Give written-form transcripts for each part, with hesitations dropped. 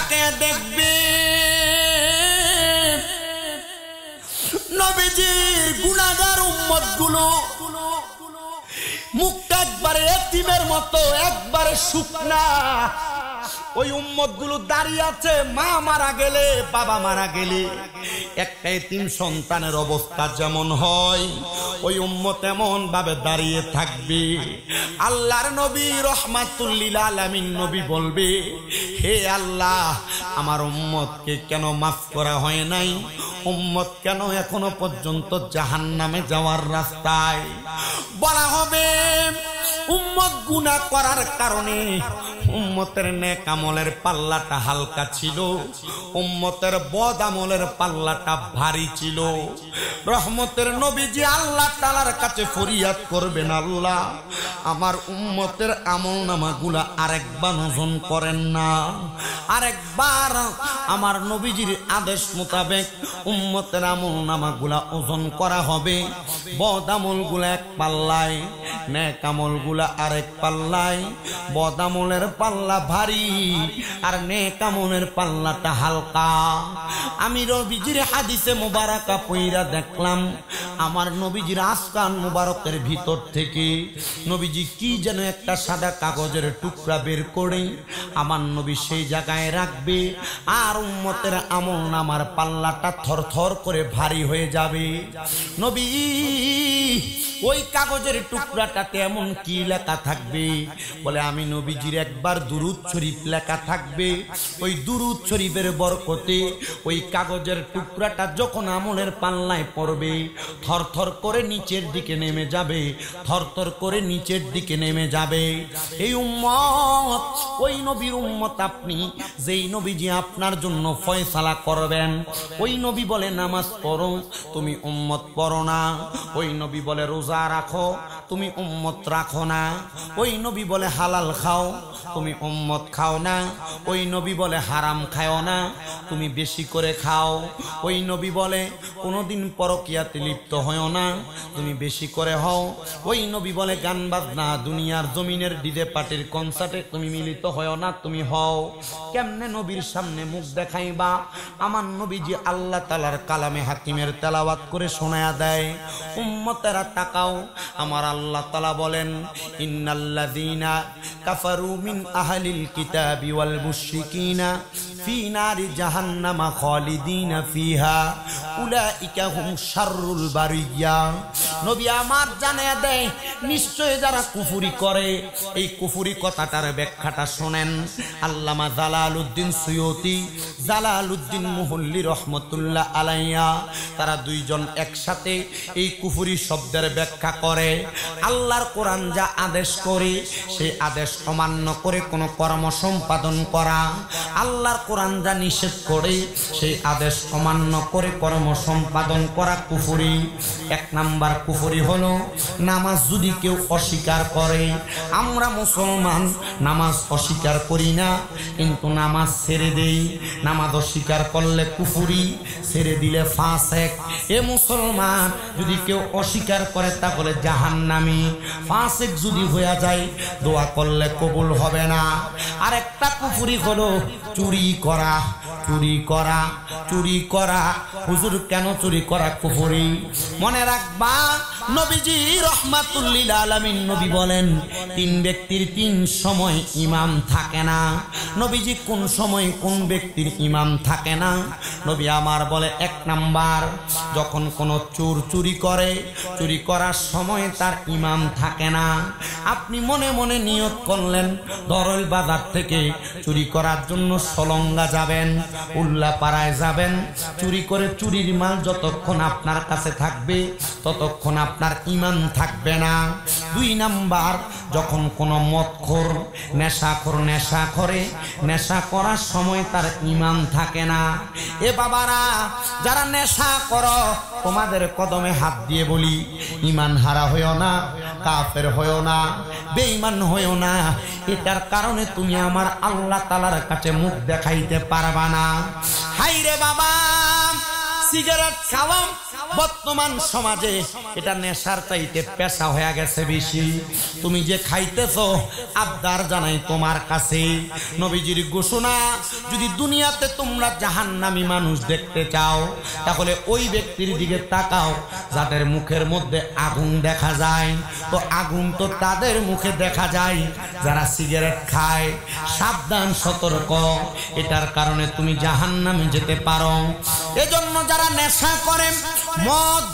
তাকায় দেখবে নবীজির গুনাহগার উম্মতগুলো মুখটা একবারে এতিমের মতো, একবারে শুকনা। ওই উম্মতগুলো দাঁড়িয়ে আছে, মা মারা গেলে, বাবা মারা গেলে একটা এতিম সন্তানের অবস্থা যেমন হয়, ওই উম্মত এমন ভাবে দাঁড়িয়ে থাকবে। আল্লাহর নবী রহমাতুল লিল আলামিন নবী বলবে, হে আল্লাহ, আমার উম্মতকে কেন মাফ করা হয় নাই? উম্মত কেন এখনো পর্যন্ত জাহান্নামে যাওয়ার রাস্তায়? বলা হবে উম্মত গুনাহ করার কারণে উম্মতের নেক আমলের পাল্লাটা হালকা ছিল, উম্মতের বদ আমলের পাল্লাটা ভারী ছিল। রহমতের নবীজি আল্লাহ তাআলার কাছে ফরিয়াদ করবেন, আল্লাহ আমার উম্মতের আমলনামাগুলা আরেকবার ওজন করেন না। আরেকবার আমার নবীজির আদেশ মোতাবেক উম্মতের আমলনামাগুলা ওজন করা হবে। বদ আমলগুলা এক পাল্লায়, নেক আমলগুলা আরেক পাল্লায়। বদ আমলের পাল্লা ভারী আর নেক আমলের পাল্লাটা হালকা। আমি নবীজির হাদিসে মুবারাকা পইরা দেখলাম, আমার নবীজির আসকান মুবারকের ভিতর থেকে নবীজি কি যেন একটা সাদা কাগজের টুকরা বের করে আমার নবী সেই জায়গায় রাখবে, আর উম্মতের আমলনামার পাল্লাটা থরথর করে ভারী হয়ে যাবে। নবী ওই কাগজের টুকরাটাতে এমন কি লেখা থাকবে? বলে আমি নবীজির একবার দুরূদ শরীফ লেখা থাকবে। ওই দুরূদ শরীফের বরকতে ওই কাগজের টুকরাটা যখন আমলের পাল্লায় পড়বে, থরথর করে নিচের দিকে নেমে যাবে, থরথর করে নিচের দিকে নেমে যাবে। এই উম্মত, ওই নবীর উম্মত আপনি, যেই নবীজি আপনার জন্য ফয়সালা করবেন। ওই নবী বলে নামাজ পড়ো, তুমি উম্মত পড়ো না। ওই নবী বলে রোজা রাখো, তুমি উম্মত রাখো না। ওই নবী বলে হালাল খাও, তুমি উম্মত খাও না। ওই নবী বলে হারাম খাও না, তুমি বেশি করে খাও। ওই নবী বলে কোনোদিন পরকিয়াতে লিপ্ত হও না, তুমি বেশি করে হও। ওই নবী বলে গান বাজনা দুনিয়ার জমিনের ডিজে পার্টির কনসার্টে তুমি মিলিত হও না, তুমি হও। কেমনে নবীর সামনে মুখ দেখাইবা? আমার নবীজি আল্লাহ তাআলার কালামে হাকিমের তেলাওয়াত করে শোনায়া দেয়। উম্মতেরা তাকাও, আমার আল্লাহ তাআলা বলেন, ইন্নাল্লাযীনা কাফারু মিন আহলিল কিতাবি ওয়াল মুশরিকিনা ফি নারি জাহান্নামা খালিদিনা ফিহা উলাইকা হুম শাররুল বারিয়া। নবী আমার জানায়া দেয়, নিশ্চয় যারা কুফরি করে, এই কুফরি কথাটার ব্যাখ্যাটা শোনেন। আল্লামা জালালউদ্দিন সুয়ুতি, জালালউদ্দিন মুহল্লি রহমতুল্লাহ আলাইয়া, তারা দুইজন একসাথে এই কুফরি শব্দের ব্যাখ্যা করে। আল্লাহর কোরআন যা আদেশ করে সেই আদেশ অমান্য করে কোনো কর্ম সম্পাদন করা, আল্লাহর কোরআন যা নিষেধ করে সেই আদেশ অমান্য করে কর্ম সম্পাদন করা কুফরি। এক নাম্বার কুফরি হলো নামাজ যদি কেউ অস্বীকার করে। আমরা মুসলমান নামাজ অস্বীকার করি না, কিন্তু নামাজ ছেড়ে দেই। নামাজ অস্বীকার করলে কুফরি, ছেড়ে দিলে ফাসেক। এ মুসলমান যদি কেউ অস্বীকার করে তাহলে জাহান্নামী। ফাসেক যদি হয়ে যায় দোয়া করলে কবুল হবে না। আর একটা কুফরি হলো চুরি করা। চুরি করা, চুরি করা। হুজুর কেন চুরি করা কুফরি? মনে রাখবা, নবীজি রহমাতুল লিল আলামিন নবী বলেন, তিন ব্যক্তির তিন সময় ইমাম থাকে না। নবীজি কোন সময় কোন ব্যক্তির ইমাম থাকে না? নবী আমার বলে, এক নাম্বার, যখন কোন চোর চুরি করে, চুরি করার সময় তার ইমাম থাকে না। আপনি মনে মনে নিয়ত করলেন দরল বাজার থেকে চুরি করার জন্য সলঙ্গা যাবেন, উল্লাপাড়ায় যাবেন, চুরি করে চুরির মাল যতক্ষণ আপনার কাছে থাকবে ততক্ষণ আপনার ঈমান থাকবে না। দুই নাম্বার, যখন কোনো মদখোর নেশাখোর নেশা করে, নেশা করার সময় তার ঈমান থাকে না। এ বাবারা, যারা নেশা করো তোমাদের কদমে হাত দিয়ে বলি, ঈমান হারা হইও না, কাফের হইও না, বেঈমান হইও না। এটার কারণে তুমি আমার আল্লাহ তাআলার কাছে মুখ দেখাইতে পারবা না। হাইরে বাবা, সিগারেট খাওয়া বর্তমান সমাজে এটা নেশার চাইতে পেশা হয়ে গেছে বেশি। তুমি যে খাইতেছো আবদার জানাই তোমার কাছে। নবীজির ঘোষণা, যদি দুনিয়াতে তোমরা জাহান্নামী মানুষ দেখতে চাও তাহলে ওই ব্যক্তির দিকে তাকাও যাদের মুখের মধ্যে আগুন দেখা যায়। তো আগুন তো তাদের মুখে দেখা যায় যারা সিগারেট খায়। সাবধান, সতর্ক, এটার কারণে তুমি জাহান্নামে যেতে পারো। এজন্য যারা নেশা করে, মদ,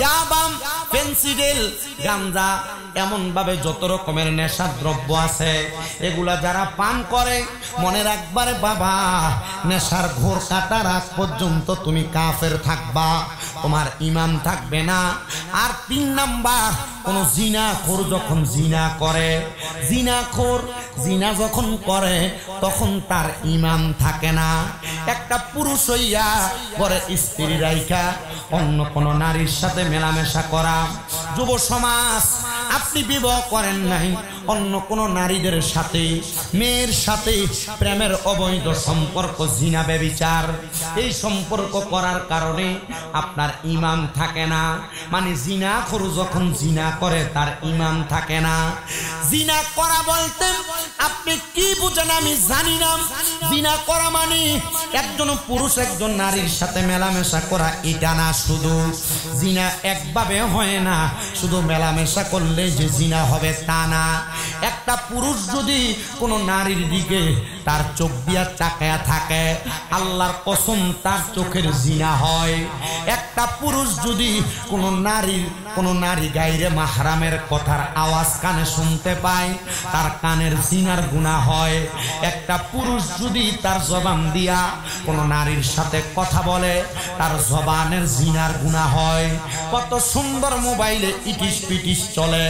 ইয়াবা, পেন্সিডিল, গাঞ্জা, এমন ভাবে যত রকমের নেশা দ্রব্য আছে, এগুলা যারা পান করে মনে রাখবারে বাবা, নেশার ঘোর কাটার আগ পর্যন্ত তুমি কাফের থাকবা, তোমার ঈমান থাকবে না। আর 3 নাম্বার, কোন জিনাখোর যখন জিনা করে, জিনাখোর জিনা যখন করে তখন তার ঈমান থাকে না। একটা পুরুষ হইয়া ঘরে স্ত্রী রাইখা অন্য কোন নারীর সাথে মেলামেশা করা। যুব সমাজ, আপনি বিবাহ করেন নাই, অন্য কোন নারীদের সাথে, মেয়ের সাথে প্রেমের অবৈধ সম্পর্ক, জিনা ব্যভিচার, এই সম্পর্ক করার কারণে আপনার ঈমান থাকে না। মানে জিনাখোর যখন জিনা করে তার ঈমান থাকে না। জিনা করা বলতে আপনি কি বুঝেন আমি জানি না। জিনা করা মানে একজন পুরুষ একজন নারীর সাথে মেলামেশা করা, এটা না। শুধু জিনা একভাবে হয় না, শুধু মেলামেশা করলে যে জিনা হবে তা না। একটা পুরুষ যদি কোনো নারীর দিকে তার চোখ দিয়া তাকায়া থাকে, আল্লাহর কসম তার চোখের জিনা হয়। একটা পুরুষ যদি কোনো নারী গায়রে মাহরামের কথার আওয়াজ কানে শুনতে পায়, তার কানের জিনার গুনাহ হয়। একটা পুরুষ যদি তার জবান দিয়া কোনো নারীর সাথে কথা বলে, তার জবানের জিনার গুনাহ হয়। কত সুন্দর মোবাইলে ইটিস পিটিস চলে,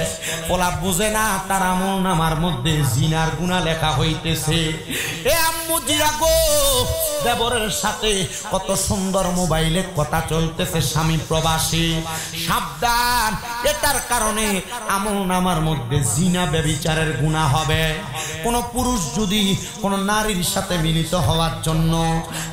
ওলা বুঝে না তার আমলনামার মধ্যে জিনার গুনাহ লেখা হইতেছে। এ আম্মু জিরা গো, দেবরের সাথে কত সুন্দর মোবাইলে কথা চলতেছে, স্বামী প্রবাসী, সাবধান। এটার কারণে আমলনামার মধ্যে জিনা ব্যভিচারের গুনাহ হবে। কোন পুরুষ যদি কোন নারীর সাথে মিলিত হওয়ার জন্য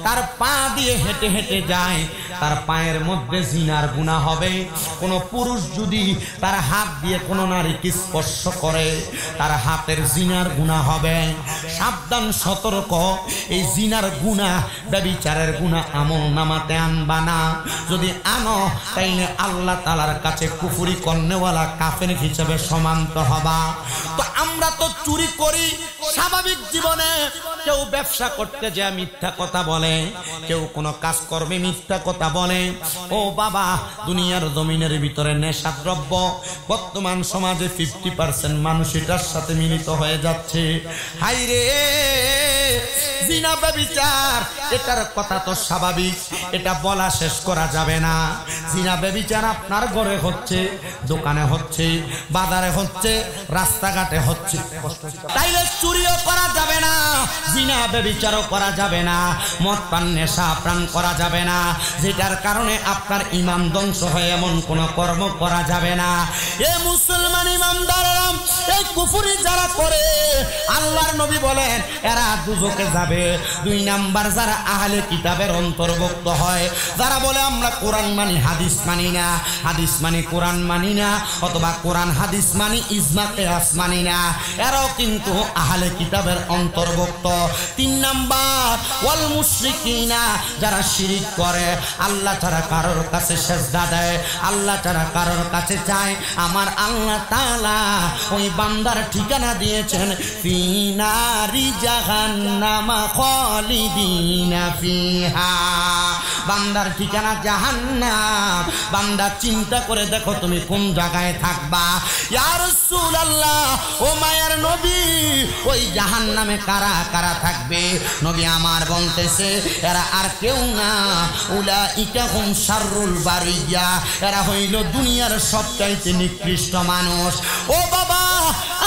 তার পা দিয়ে হেঁটে হেঁটে যায়, তার পায়ের মধ্যে জিনার গুনাহ হবে। কোন পুরুষ যদি তার হাত দিয়ে কোন নারীকে স্পর্শ করে, তার হাতের জিনার গুনাহ হবে। সাবধান, সতর্ক, এই জিনার গুনাহ, ব্যভিচারের গুনাহ আমলনামাতে আনবা না। যদি আনো তাইলে আল্লাহ তাআলার কাছে কুফরি করনেওয়ালা কাফের হিসেবে সমান্ত হবা। তো আমরা তো চুরি করি স্বাভাবিক জীবনে, কেউ ব্যবসা করতে যায় মিথ্যা কথা বলে, কেউ কোনো কাজ করবে মিথ্যা কথা বলে। ও বাবা, দুনিয়ার জমিনের ভিতরে নেশা দ্রব্য বর্তমান সমাজে 50% মানুষ এটার সাথে মিলিত হয়ে যাচ্ছে। হাই রে, জিনা ব্যভিচার, এটার কথা তো স্বাভাবিক, এটা বলা শেষ করা যাবে না। জিনা ব্যভিচার আপনার ঘরে হচ্ছে, দোকানে হচ্ছে, বাজারে হচ্ছে, রাস্তাঘাটে হচ্ছে, তাইলে চুরিও করা যাবে না, জিনা ব্যভিচারও করা যাবে না, মদ পান নেশা প্রাণ করা যাবে না, যেটার কারণে আপনার ঈমান ধ্বংস হয় এমন কোন কর্ম করা যাবে না। এ মুসলমান ইমানদাররা, এই কুফরি যারা করে, আল্লাহর নবী বলেন এরা দুজকে যাবে। 2 নাম্বার, যারা আহলে কিতাবের অন্তর্ভুক্ত হয়, যারা বলে আমরা কোরআন মানি হাদিস মানি না, হাদিস মানি কোরআন মানি না, অথবা কোরআন হাদিস মানি ইজমা কিয়াস মানি না, এরাও কিন্তু আহলে কিতাবের অন্তর্ভুক্ত। 3 নাম্বার, ওয়াল মুশরিকিনা, যারা শিরিক করে, আল্লাহ ছাড়া কারোর কাছে সেজদা দেয়, আল্লাহ ছাড়া কারোর কাছে চায়। আমার আল্লাহ তাআলা ওই বান্দার ঠিকানা দিয়েছেন ফি নারি জাহান্নামা খালিদিনা ফিহা, বান্দার ঠিকানা জাহান্নাম। বান্দা চিন্তা করে দেখো তুমি কোন জায়গায় থাকবা। ইয়া রাসূলুল্লাহ, ও মায়ার নবী, ওই জাহান্নামে কারা কারা থাকবে? নবী আমার বলতেছে এরা আর কেউ না, উলাইকা হুম শাররুল বারিয়া, এরা হইল দুনিয়ার সবচাইতে নিকৃষ্ট মানুষ। ও বাবা,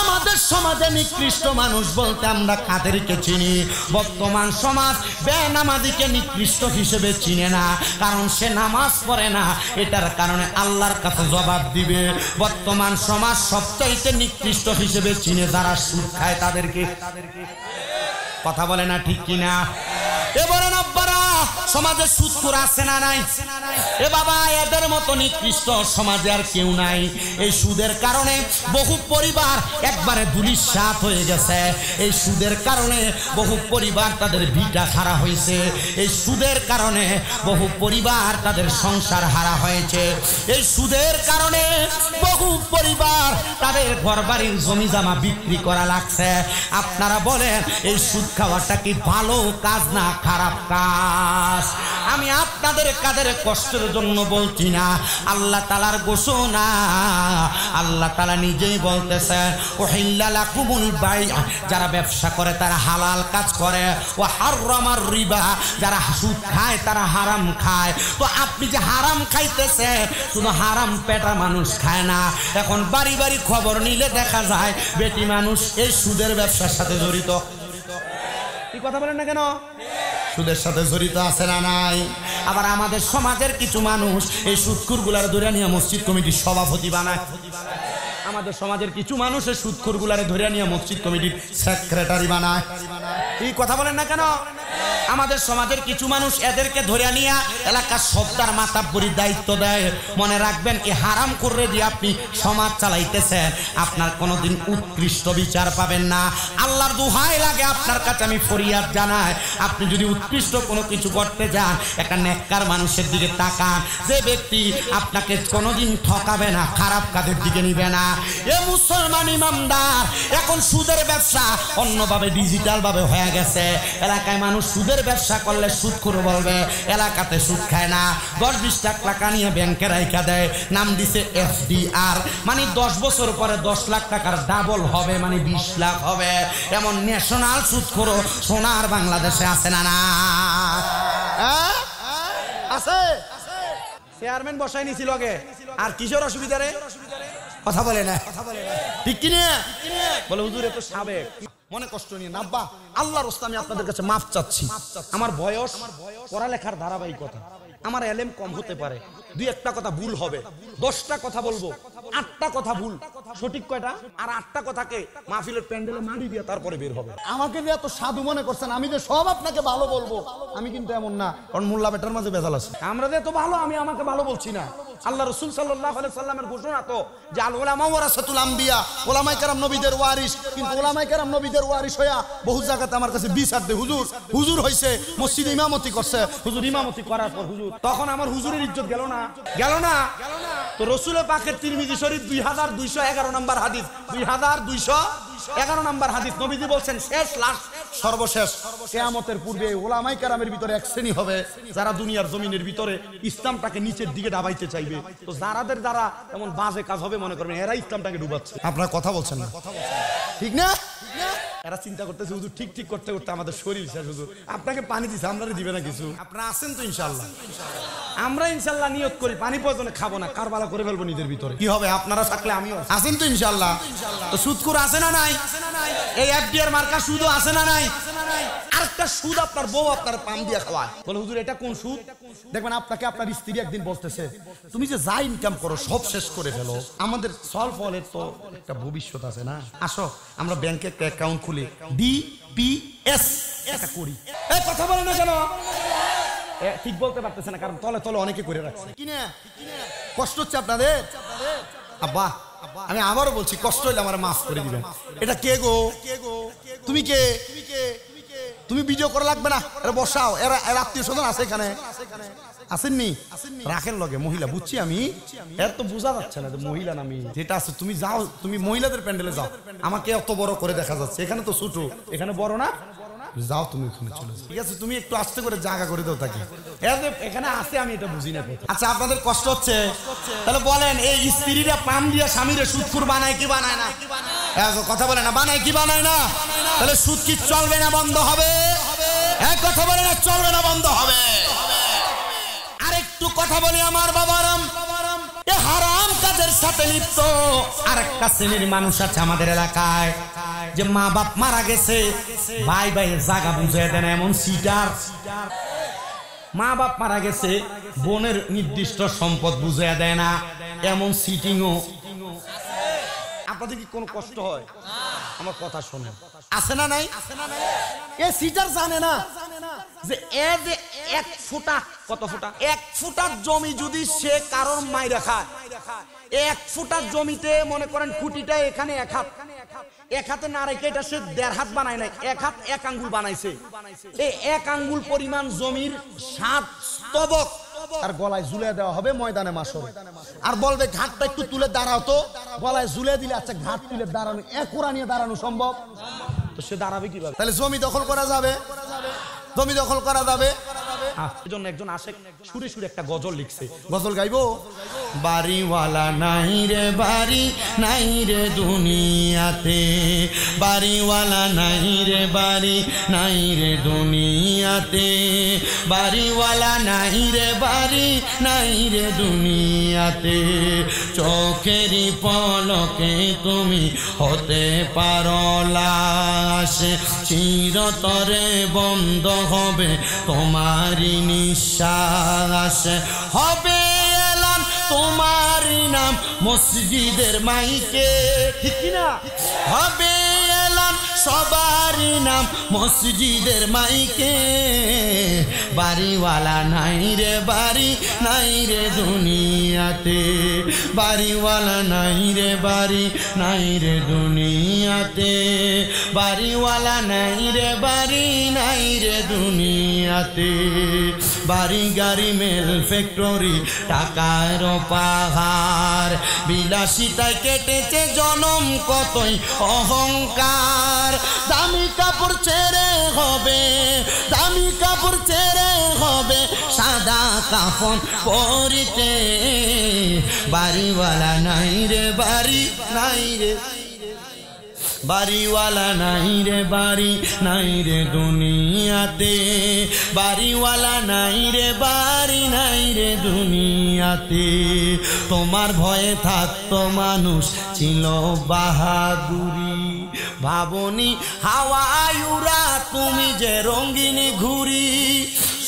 আমাদের সমাজে নিকৃষ্ট মানুষ বলতে আমরা কাদেরকে চিনি? বর্তমান সমাজ বেনামাজিকে নিকৃষ্ট হিসেবে চিনে না, কারণ সে নামাজ পড়ে না। এটার কারণে আল্লাহর কাছে জবাব দিবে। বর্তমান সমাজ সবচাইতে নিকৃষ্ট হিসেবে চিনে যারা সুদ খায় তাদেরকে। কথা বলে না ঠিক কিনা? এবারে আব্বারা সমাজে সুদখোর আছে না নাই? এ বাবা, এদের মতো নিকৃষ্ট সমাজে আর কেউ নাই। এই সুদের কারণে বহু পরিবার একবারে ধূলিসাৎ হয়ে গেছে। এই সুদের কারণে বহু পরিবার তাদের ভিটা হারা হয়েছে। এই সুদের কারণে বহু পরিবার তাদের সংসার হারা হয়েছে। এই সুদের কারণে বহু পরিবার তাদের ঘরবাড়ির জমি জামা বিক্রি করা লাগছে। আপনারা বলেন এই সুদ খাওয়াটা কি ভালো কাজ না খারাপ কাজ? আমি আপনাদের কাদের কষ্টের জন্য বলছি না, আল্লাহ তাআলার ঘোষণা। আল্লাহ তাআলা নিজেই বলতেছে, ওহিল্লা লাকুমুল বাই, যারা ব্যবসা করে তারা হালাল কাজ করে, ও হারামার রিবা, যারা সুদ খায় তারা হারাম খায়। তো আপনি যে হারাম খাইতেছে, শুধু হারাম পেটা মানুষ খায় না। এখন বাড়ি বাড়ি খবর নিলে দেখা যায় বেটি মানুষ এই সুদের ব্যবসার সাথে জড়িত। কি কথা বলেন না কেন? সুদের সাথে জড়িত আছে না নাই? আবার আমাদের সমাজের কিছু মানুষ এই সুদখোরগুলার ধরে নিয়ে মসজিদ কমিটির সভাপতি বানায়। আমাদের সমাজের কিছু মানুষ এই সুদখোরগুলারে ধরে নিয়ে মসজিদ কমিটির সেক্রেটারি বানায়। এই কথা বলেন না কেন? আমাদের সমাজের কিছু মানুষ এদেরকে ধরে নিয়ে এলাকার সর্দার মাতাব্বরির দায়িত্ব দেয়। মনে রাখবেন, এই হারাম করে দিয়ে আপনি সমাজ চালাইতেছেন, আপনার কোনোদিন উৎকৃষ্ট বিচার পাবেন না। আল্লাহর দোহাই লাগে আপনার কাছে আমি ফরিয়াদ জানাই, আপনি যদি উৎকৃষ্ট কোনো কিছু করতে যান, একটা নেককার মানুষের দিকে তাকান, যে ব্যক্তি আপনাকে কোনোদিন ঠকাবে না, খারাপ কাজের দিকে নিবে না। এ মুসলমান ইমানদার, এখন সুদের ব্যবসা অন্যভাবে ডিজিটাল ভাবে হয়ে গেছে। এলাকায় মানুষ সুদের ব্যবসা করলে সুদখোর বলবে, এলাকাতে সুদ খায় না। 10-20 টাকা নিয়ে ব্যাংকে রাইখা দেয়, নাম দিছে FDR, মানে 10 বছর পরে 10 লাখ টাকার ডাবল হবে, মানে 20 লাখ হবে। এমন ন্যাশনাল সুদখোর সোনার বাংলাদেশে আছে না? না আছে? চেয়ারম্যান বসাই নিছিল আগে, আর কিশোর অসুবিধা রে? কথা বলে না, ঠিক কিনা? বলে হুজুর এ তো সাবেক, মনে কষ্ট নিয়ে না আব্বা, আল্লাহর রাস্তে আমি আপনাদের কাছে মাফ চাচ্ছি। আমার বয়স, পড়ালেখার ধারাবাহিকতা, আমার এলেম কম হতে পারে, 2-1টা কথা ভুল হবে, 10টা কথা বলবো, 8টা কথা ভুল, সঠিক কয়টা? আর 8টা কথাকে মাহফিলের প্যান্ডেলে মারি দিয়ে তারপরে বের হবে। আমাকে যে এত সাধু মনে করছেন, আমি যে সব আপনাকে ভালো বলবো, আমি কিন্তু এমন না, কারণ মোল্লা বেটার মাঝে ভেজাল আছে। আমরা যে এত ভালো, আমি আমাকে ভালো বলছি না। আল্লাহ রাসূল সাল্লাল্লাহু আলাইহি সাল্লামের ঘোষণা তো যে আল উলামা ওয়ারাসাতুল আম্বিয়া, ওলামায়ে কেরাম নবীদের ওয়ারিস। কিন্তু ওলামায়ে কেরাম নবীদের ওয়ারিস হইয়া বহু জায়গাতে আমার কাছে বিচার দেয়, হুজুর হইছে মসজিদে ইমামতি করছে, হুজুর ইমামতি করার পর হুজুর, তখন আমার হুজুরের ইজ্জত গেল না? তো রাসূলের পাকের তিরমিজি শরীফ 2211 নম্বর হাদিস, 2211 নম্বর হাদিস, নবীজি বলছেন শেষ লাস্ট সর্বশেষ কিয়ামতের পূর্বে ওলামায়ে কেরামের ভিতরে এক শ্রেণী হবে যারা দুনিয়ার জমিনের ভিতরে ইসলামটাকে নিচের দিকে ডাবাইতে চাইবে। তো যারাদের দ্বারা এমন বাজে কাজ হবে, মনে করবেন এরা ইসলামটাকে ডুবাচ্ছে। আপনারা কথা বলছেন না, ঠিক না? এরা চিন্তা করতেছে হুজুর ঠিক করতে করতে আমাদের শরীর শেষ। হুজুর আপনাকে পানি দিছে, আপনারা দিবে না কিছু? আপনারা আছেন তো ইনশাআল্লাহ? আমরা ইনশাআল্লাহ নিয়ত করি পানি প্রয়োজনে খাবো না, কারবালা করে ফেলবো নিজের ভিতরে। কি হবে? আপনারা থাকলে আমিও আছেন তো ইনশাআল্লাহ? তো সুদখোর আছে না নাই? এই FDR মার্কা সুদও আছে না নাই? আরেকটা সুদ, আপনার বউ আপনার পাম দিয়ে খাওয়ায়, বলে হুজুর এটা কোন সুদ? দেখবেন আপনাকে আপনার স্ত্রী একদিন বলতেছে, তুমি যে যা ইনকাম করো সব শেষ করে ফেলো, আমাদের ফলের তো একটা ভবিষ্যৎ আছে না, আসো আমরা ব্যাংকে একটা অ্যাকাউন্ট খুলি, DPS এটা করি। এই কথা বলে না কেন? ঠিক বলতে পারতেছে না, কারণ তলে তলে অনেকে করে রাখছে। কিনা কষ্ট হচ্ছে আপনাদের? আব্বা আমি আবারও বলছি, কষ্ট হইলে আমার মাফ করে দিবেন। এটা কে গো? তুমি কে? তুমি ভিডিও করা লাগবে না, এরা বসাও, এরা আত্মীয় স্বজন আছে এখানে, আসেননি? রাখেন লগে মহিলা, বুঝছি আমি, এর তো বোঝা যাচ্ছে না মহিলা না আমি, যেটা আছে তুমি যাও, তুমি মহিলাদের প্যান্ডেলে যাও, আমাকে এত বড় করে দেখা যাচ্ছে, এখানে তো ছোট, এখানে বড় না, যাও তুমি ওখানে চলে যাও, ঠিক আছে? তুমি একটু আস্তে করে জায়গা করে দাও তাকে, এখানে আসে আমি এটা বুঝি না। আচ্ছা আপনাদের কষ্ট হচ্ছে, তাহলে বলেন এই স্ত্রীরা পাম দিয়া স্বামীরে সুদখোর বানায় কি বানায় না? কথা বলে না, বানায় কি বানায় না? তাহলে সুদ কি চলবে না বন্ধ হবে? এক কথা বলে না, চলবে না বন্ধ হবে? আরেকটু কথা বলি আমার বাবারাম, এ হারাম কাজের সাথে লিপ্ত আরেকটা শ্রেণীর মানুষ আছে আমাদের এলাকায়, যে মা বাপ মারা গেছে, ভাই ভাইয়ের জায়গা বুঝে দেন এমন সিটার। মা বাপ মারা গেছে, বোনের নির্দিষ্ট সম্পদ বুঝে দেয় না, এমন সিটিংও। আপনাদের কি কোনো কষ্ট হয়? আমার কথা শোনেন, আছে না নাই? এ সিটার জানে না যে এক ফুটা, কত ফুটা, 1 ফুটার জমি যদি সে কারোর মাইরা খায়, 1 ফুটার জমিতে মনে করেন খুঁটিটা এখানে 1 হাত, 1 হাতে না রেখে এটা সে 1.5 হাত বানায় নাই, 1 হাত 1 আঙ্গুল বানাইছে। এই 1 আঙ্গুল পরিমাণ জমির 7 স্তবক তার গলায় ঝুলে দেওয়া হবে ময়দানে মাশরে। আর বলবে ঘাটটা একটু তুলে দাঁড়াও, তো গলায় ঝুলে দিলে আচ্ছা ঘাট তুলে দাঁড়ানো, একোরা নিয়ে দাঁড়ানো সম্ভব? তো সে দাঁড়াবে কিভাবে? তাহলে জমি দখল করা যাবে, জমি দখল করা যাবে। এজন্য একজন আশেক সুরে সুরে একটা গজল লিখছে, গজল গাইবো। বাড়িওয়ালা নাই রে বাড়ি নাই রে দুনিয়াতে, বাড়িওয়ালা নাই রে বাড়ি নাই রে দুনিয়াতে, বাড়িওয়ালা নাই রে বাড়ি নাই রে দুনিয়াতে, চোখেরই পলকে তুমি হতে পারো লাশ, চিরতরে বন্ধ হবে তোমারই নিঃশ্বাস, হবে এলান তোমারই নাম মসজিদের মাইকে, ঠিক কিনা? হবে এলান সবারই নাম মসজিদের মাইকে, বাড়িওয়ালা নাই রে বাড়ি নাই রে দুনিয়াতে, বাড়িওয়ালা নাই রে বাড়ি নাই রে দুনিয়াতে, বাড়িওয়ালা নাই রে বাড়ি নাই রে দুনিয়াতে, বাড়ি গাড়ি মেল ফ্যাক্টরি টাকার পাহাড়, বিলাসিতায় কেটেছে জনম কতই অহংকার, দামি কাপড় ছেড়ে হবে, দামি কাপড় ছেড়ে হবে সাদা কাফন পরিতে, বাড়িওয়ালা নাই রে বাড়ি নাই রে, বাড়িওয়ালা নাই রে বাড়ি নাই রে দুনিয়াতে, বাড়িওয়ালা নাই রে বাড়ি নাই রে দুনিয়াতে, তোমার ভয়ে থাকতো মানুষ ছিল বাহাদুরি, ভাবনি হাওয়ায় উড়া তুমি যে রঙিনী ঘুরি,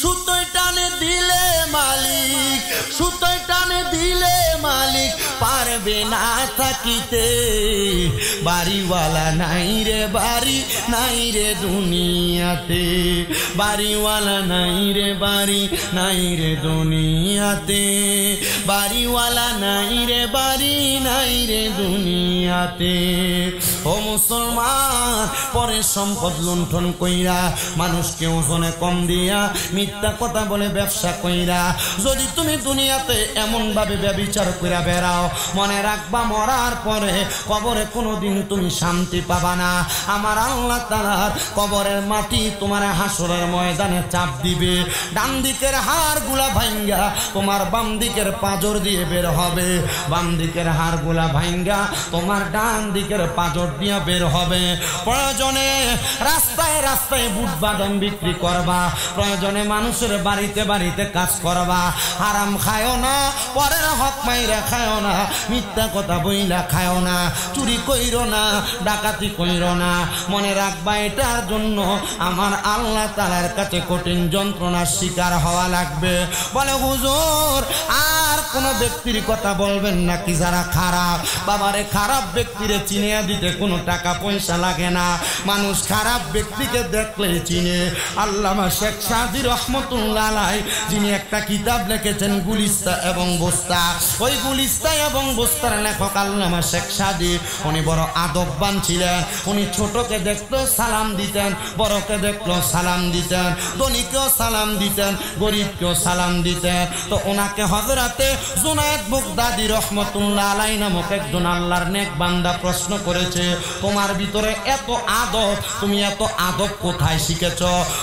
সুতোয় টানে দিলে মালিক, সুতোয় টানে দিলে মালিক পারবে না থাকিতে, বাড়িওয়ালা নাই রে বাড়ি নাই রে দুনিয়াতে, বাড়িওয়ালা নাই রে বাড়ি নাই রে দুনিয়াতে, বাড়িওয়ালা নাই রে বাড়ি নাই রে দুনিয়াতে। ও মুসলমান, পরে সম্পদ লুণ্ঠন কইরা মানুষকে ওজনে কম দিয়া মিথ্যা কথা বলে ব্যবসা কইরা যদি তুমি দুনিয়াতে এমন ভাবে ব্যভিচার কইরা বেড়াও, মনে রাখবা মরার পরে কবরে কোনোদিন তুমি শান্তি পাবা না। আমার আল্লাহ তাআলার কবরের মাটি তোমার হাসরের ময়দানে চাপ দিবে, ডান দিকের হাড়গুলা ভাঙ্গা তোমার বাম দিকের পাঁজর দিয়ে বের হবে, বাম দিকের হাড়গুলা ভাঙ্গা তোমার ডান দিকের পাঁজর দিয়ে বের হবে। প্রয়োজনে রাস্তায় রাস্তায় বুট বাদাম বিক্রি করবা, প্রয়োজনে মানুষের বাড়িতে বাড়িতে কাজ করবা, হারাম খায়ও না, পরের হক মাইরা খায়ও না, মিথ্যা কথা বইলা খায়ও না, চুরি কইরো না, ডাকাতি কইরো না। মনে রাখবা এটার জন্য আমার আল্লাহ তাআলার কাছে কঠিন যন্ত্রণার শিকার হওয়া লাগবে। বলে হুজুর আর কোন ব্যক্তির কথা বলবেন নাকি যারা খারাপ? বাবারে খারাপ ব্যক্তিরে চিনিয়ে দিতে কোনো টাকা পয়সা লাগে না, মানুষ খারাপ ব্যক্তিকে দেখলে চিনে। আল্লামা শেখ সাদী রহমতুল্লাহ আলাইহি যিনি একটা কিতাব লিখেছেন গুলিস্তা এবং বস্তা, ওই গুলিস্তা এবং বস্তার লেখক আল্লামা শেখ সাদী উনি বড় আদববান ছিলেন। উনি ছোটকে দেখতো সালাম দিতেন, বড়কে দেখলো সালাম দিতেন, ধনীকেও সালাম দিতেন, গরিবকেও সালাম দিতেন। তো ওনাকে হযরতে জুনায়েদ বাগদাদী রহমতুল্লাহ আলাইহি নামক একজন আল্লাহর নেক বান্দা প্রশ্ন করেছে, তোমার ভিতরে এত আদব, তুমি এত আদব কোথায় শিখেছ?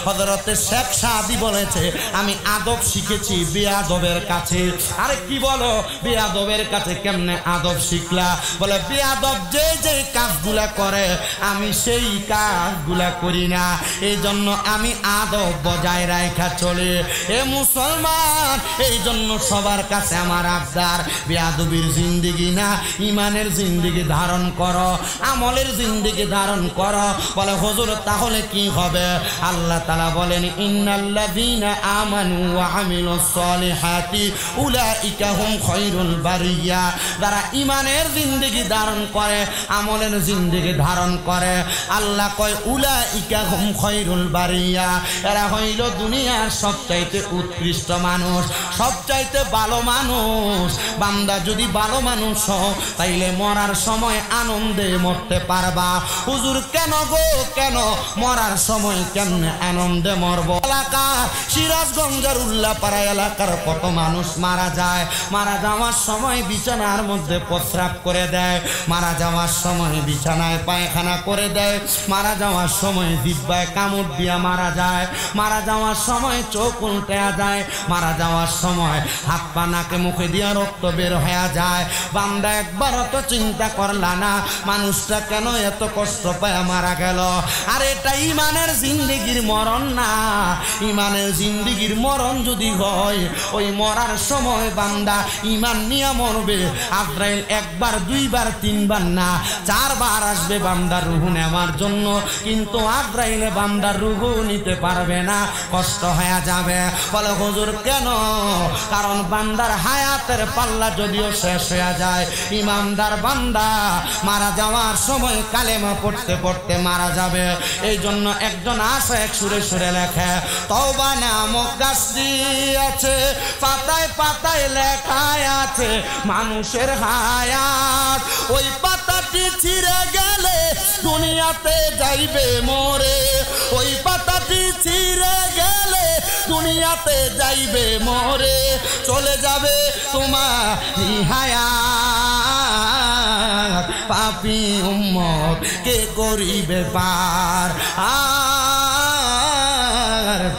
হযরতে শেখ সাদী বলেছে, আমি আদব শিখেছি বেয়াদবের কাছে। আরে কি বলো, বেয়াদবের কাছে কেমনে আদব শিখলা? বলে বেয়াদব যে যে কাজগুলা করে আমি সেই কাজগুলা করি না, এই জন্য আমি আদব বজায় রাখা চলে। এ মুসলমান, এই জন্য সবার কাছে আমার আবদার, বেয়াদবির জিন্দেগি না, ইমানের জিন্দেগি ধারণ করো, আমলের জিন্দেগি ধারণ করো। বলে হুজুর তাহলে তাহলে কি হবে? আল্লাহ তাআলা বলেন ইন্নাল্লাযীনা আমানু ওয়া আমিলুস সলিহাতি উলাইকা হুম খায়রুল বারিয়া। যারা ঈমানের জিন্দেগি ধারণ করে, আমলের জিন্দেগি ধারণ করে, আল্লাহ কয় উলাইকা হুম খায়রুল বারিয়া, এরা হইল দুনিয়ার সবচাইতে উৎকৃষ্ট মানুষ, সবচাইতে ভালো মানুষ। বান্দা যদি ভালো মানুষ হও তাইলে মরার সময় আনন্দে মরতে পারবা। হুজুর কেন গো কেন? মরার সময় কেমনে আনন্দে মরব? এলাকা সিরাজগঞ্জের উল্লাপাড়া এলাকার কত মানুষ মারা যায়, মারা যাওয়ার সময় বিছানার মধ্যে প্রস্রাব করে দেয়, মারা যাওয়ার সময় বিছানায় পায়খানা করে দেয়, মারা যাওয়ার সময় জিহ্বায় কামড় দিয়া মারা যায়, মারা যাওয়ার সময় চোখ উল্টে যায়, মারা যাওয়ার সময় হাত পা নাকে মুখে দিয়া রক্ত বের হয়ে যায়। বান্দা একবারও তো চিন্তা করলা না মানুষটা কেন এত কষ্ট পায় মারা গেল? আর এটা ঈমানের জিন্দেগির মরণ না। ঈমানের জিন্দেগির মরণ যদি হয়, ওই মরার সময় বান্দা ঈমান নিয়ে মরবে। আজরাইল একবার দুইবার তিনবার না 4 বার আসবে বান্দার রূহ নেওয়ার জন্য, কিন্তু আজরাইলে বান্দার রূহ নিতে পারবে না, কষ্ট হয়ে যাবে। বলে হুজুর কেন? কারণ বান্দার হায়াতের পাল্লা যদিও শেষ হয়ে যায়, ইমানদার বান্দা মারা যাওয়ার সময় কালেমা পড়তে পড়তে মারা যাবে। এই জন্য একজন আশিক সুরে সুরে লেখে, তওবা নামক গাছটি আছে, পাতায় পাতায় লেখা আছে মানুষের হায়াত। ওই পাতাটি ছিঁড়ে গেলে দুনিয়াতে যাইবে মরে, ওই পাতাটি ছিঁড়ে গেলে দুনিয়াতে যাইবে মরে, চলে যাবে তোমার হায়াত। পাপী উম্মত কে করিবে পার?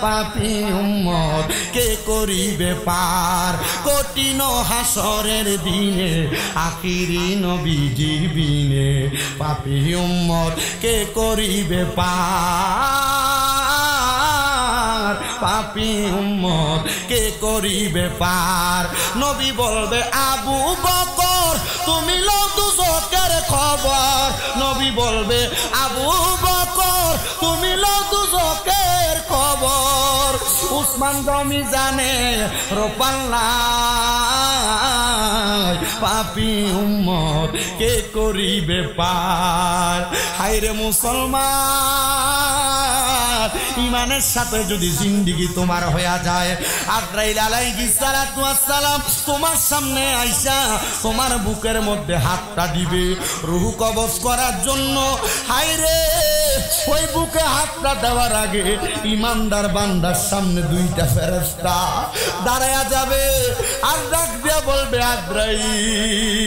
পাপী উম্মত কে করিবে পার? কঠিন হাসরের দিনে আখিরি নবীজির বিনে পাপী উম্মত কে করিবে পার? পাপী উম্মত কে করিবে পার? নবী বলবে আবু বকর তুমি লও দুজকের খবর। নবী বলবে আবু বকর তুমি লও দুজকের খবর। উসমান গনি জানে রোপাল্লাই, পাপী উম্মত কে করিবে পার? হায়রে মুসলমান, ইমানের সাথে যদি জিন্দেগি তোমার হয়ে যায়, আজরাইল আলাইহিস সালাতু ওয়াস সালাম তোমার সামনে আইসা তোমার বুকের মধ্যে হাতটা দিবে রূহ কবজ করার জন্য। হায়রে ওই বুকে হাতটা দেওয়ার আগে ইমানদার বান্দার সামনে 2টা ফেরেশতা দাঁড়ায়া যাবে আর ডাক দিয়া বলবে, আজরাইল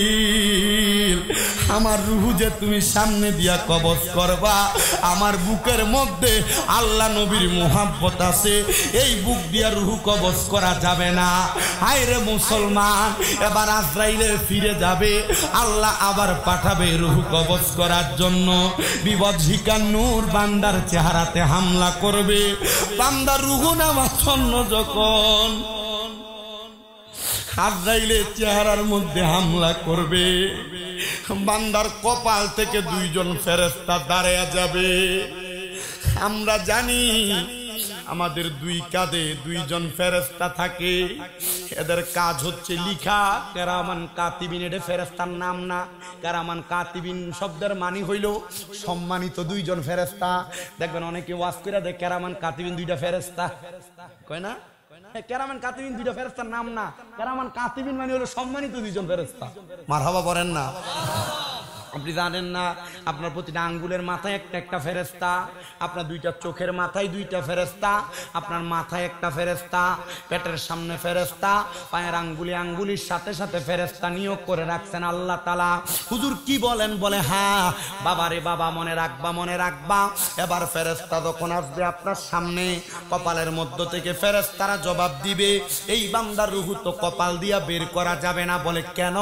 আমার রূহ যে তুমি সামনে দিয়া কবজ করবা, আমার বুকের মধ্যে আল্লাহ নবীর মুহাব্বত আছে, এই বুক দিয়া রূহ কবজ করা যাবে না। হায়রে মুসলমান, এবার আজরাইলে ফিরে যাবে, আল্লাহ আবার পাঠাবে রূহ কবজ করার জন্য। বিবজ্জিকা নূর বান্দার চেহারাতে হামলা করবে। বান্দার রূহ নেওয়ার জন্য যখন আজরাইলের চেহারার মধ্যে হামলা করবে, বান্দার কপাল থেকে 2জন ফেরেশতা দাঁড়ায়া যাবে। আমরা জানি আমাদের 2 কাঁধে 2জন ফেরেশতা থাকে, এদের কাজ হচ্ছে লিখা। কেরামান কাতিবিন, এটা ফেরেশতার নাম না। কেরামান কাতিবিন শব্দের মানি হইল সম্মানিত 2জন ফেরেশতা। দেখবেন অনেকে ওয়াজ করে দেয় কেরামান কাতিবিন 2টা ফেরেশতা, কয় না? কেরামান কাতিবিন 2টা ফেরেশতার নাম না, কেরামান কাতিবিন মানে হলো সম্মানিত 2জন ফেরেশতা। মারহাবা বলেন না? আপনি জানেন না আপনার প্রতিটা আঙ্গুলের মাথায় একটা একটা ফেরেশতা, আপনার 2টা চোখের মাথায় 2টা ফেরেশতা, আপনার মাথায় একটা ফেরেশতা, পেটের সামনে ফেরেশতা, পায়ের আঙ্গুলির সাথে সাথে ফেরেশতা নিয়োগ করে রাখছেন আল্লাহ তাআলা। হুজুর কি বলেন? বলে হ্যাঁ বাবারে বাবা, মনে রাখবা মনে রাখবা। এবার ফেরেশতা যখন আসবে আপনার সামনে, কপালের মধ্য থেকে ফেরেশতারা জবাব দিবে, এই বান্দার রূহ তো কপাল দিয়া বের করা যাবে না। বলে কেন?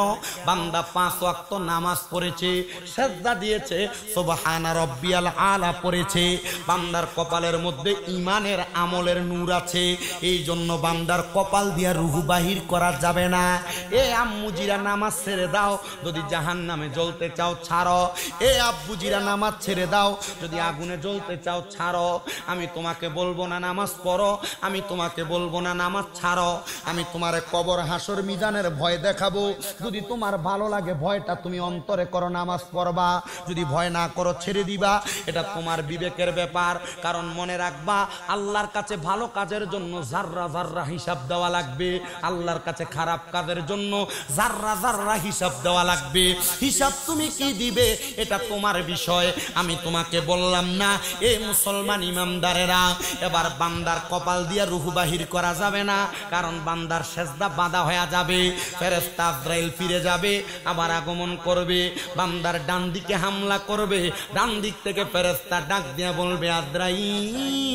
বান্দা 5 ওয়াক্ত নামাজ পড়েছে, সিজদা দিয়েছে, সুবহানা রাব্বিয়াল আলা পড়েছে। বান্দার কপালের মধ্যে ঈমানের আমলের নূর আছে, এই জন্য বান্দার কপাল দিয়া রূহ বাহির করা যাবে না। এ আম্মুজিরা নামাজ ছেড়ে দাও, যদি জাহান্নামে জ্বলতে চাও ছাড়ো। এ আব্বুজিরা নামাজ ছেড়ে দাও, যদি আগুনে জ্বলতে চাও ছাড়ো। আমি তোমাকে বলবো না নামাজ পড়ো, আমি তোমাকে বলবো না নামাজ ছাড়ো। আমি তোমার কবর হাসর মিজানের ভয় দেখাবো। যদি তোমার ভালো লাগে ভয়টা তুমি অন্তরে করো, নামাজ পড়বা। যদি ভয় না করো ছেড়ে দিবা, এটা তোমার বিবেকের ব্যাপার। কারণ মনে রাখবা, আল্লাহর কাছে ভালো কাজের জন্য জাররা জাররা হিসাব দেওয়া লাগবে, আল্লাহর কাছে খারাপ কাজের জন্য জাররা জাররা হিসাব দেওয়া লাগবে। হিসাব তুমি কি দিবে এটা তোমার বিষয়, আমি তোমাকে বললাম না। এই মুসলমান ইমানদারেরা, এবার বান্দার কপাল দিয়া রূহ বাহির করা যাবে না, কারণ বান্দার সিজদা বাঁধা হয়ে যাবে। ফেরেশতা আজরাইল ফিরে যাবে, আবার আগমন করবে, বান্দার ডান দিকে হামলা করবে। ডান দিক থেকে ফেরেশতা ডাক দিয়া বলবে, আজরাইল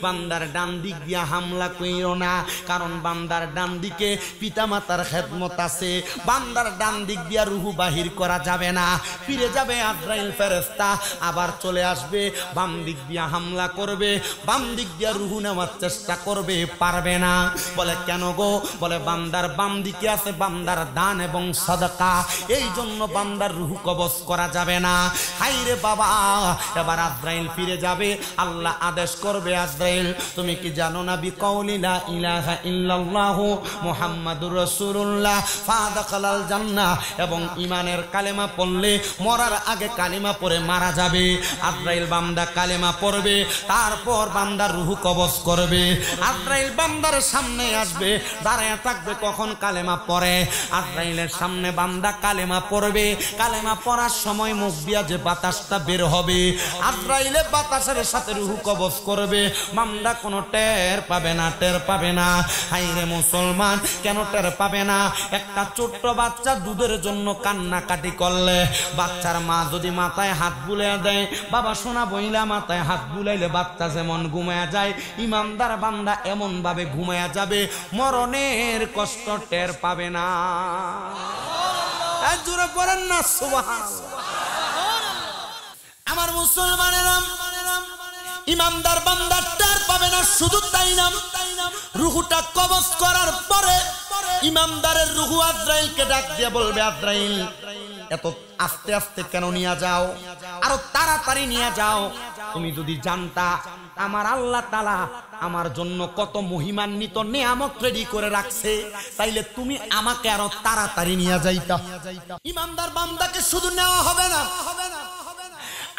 বান্দার ডান দিক দিয়া হামলা কইরো না, কারণ বান্দার ডান দিকে পিতামাতার খেদমত আছে। বান্দার ডান দিক দিয়া রূহ বাহির করা যাবে না। ফিরে যাবে আজরাইল ফেরেশতা, আবার চলে আসবে, বাম দিক দিয়া হামলা করবে, বাম দিক দিয়া রূহ নেওয়ার চেষ্টা করবে, পারবে না। বলে কেন গো? বলে বান্দার বাম দিকে আছে বান্দার দান এবং সাদাকা, এই জন্য বান্দার রূহ কবজ করা যাবে না। হাইরে বাবা, এবার আজরাইল ফিরে যাবে, আল্লাহ আদেশ করবে, আজরাইল তুমি কি জানো না, বিকাউলি লা ইলাহা ইল্লাল্লাহু মুহাম্মাদুর রাসূলুল্লাহ ফাদাখালাল জান্নাহ, এবং ঈমানের কালেমা পড়লে মরার আগে কালিমা পড়ে মারা যাবে। আজরাইল বান্দা কালেমা পড়বে, তারপর বান্দার রূহ কবজ করবে। আজরাইল বান্দার সামনে আসবে, দাঁড়ায় থাকবে, কখন কালেমা পড়ে। আজরাইলের সামনে বান্দা কালেমা পড়বে, কালেমা পড়ার সময় মুখ দিয়া যে বাতাসটা বের হবে, আজরাইলে বাতাসের সাথে রূহ কবজ করবে। বান্দা কোনো টের পাবে না, টের পাবে না। হাইরে মুসলমান, কেন টের পাবে না? একটা ছোট্ট বাচ্চা দুধের জন্য কান্নাকাটি করলে, বাচ্চার মা যদি মাথায় হাত বুলিয়ে দেয়, বাবা সোনা বইলা মাথায় হাত বুলাইলে বাচ্চা যেমন ঘুমায়া যায়, ইমানদার বান্দা এমন ভাবে ঘুমায়া যাবে, মরণের কষ্ট টের পাবে না। জোরে পড়েন না সুবহানাল্লাহ। আমার মুসলমানেরা, ইমানদার বান্দা টের পাবে না। শুধু তাই না, রূহটা কবজ করার পরে ইমানদারের রূহ আজরাইলকে ডাক দিয়ে বলবে, আজরাইল এত আস্তে আস্তে কেন নিয়ে যাও? আরো তাড়াতাড়ি নিয়ে যাও। তুমি যদি জানতা আমার আল্লাহ তাআলা আমার জন্য কত মহিমান্বিত নিয়ামত রেডি করে রাখছে, তাইলে তুমি আমাকে আরো তাড়াতাড়ি নিয়ে যাইতা। ইমানদার বান্দাকে শুধু নেওয়া হবে না,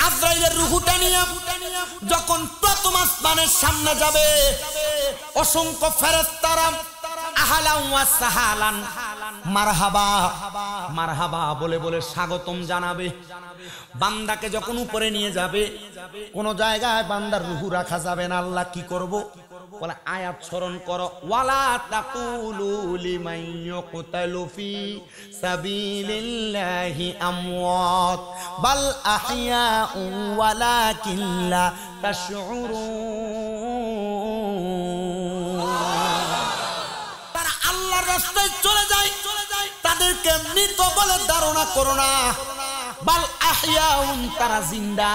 আজরাইলের রূহটা নিয়ে যখন প্রথম আসমানের সামনে যাবে, অসংখ্য ফেরেশতারা আহলান ওয়া সাহালান মারহাবা মারহাবা বলে বলে স্বাগতম জানাবে। বান্দাকে যখন উপরে নিয়ে যাবে, কোন জায়গায় বান্দার রূহ রাখা যাবে না। আল্লাহ কি করব? বলে আয়াত স্মরণ করো, ওয়ালা তাকুলু লিমান ইউকতালু ফি সাবিলিল্লাহি আমওয়াত বাল আহইয়াউ ওয়ালাকিন লা তাশউরুন। তারা আল্লাহর রাস্তায় চলে যায়, তাদেরকে মৃত বলে ধারণা করো না। বাল আহইয়াউন, তারা জিন্দা,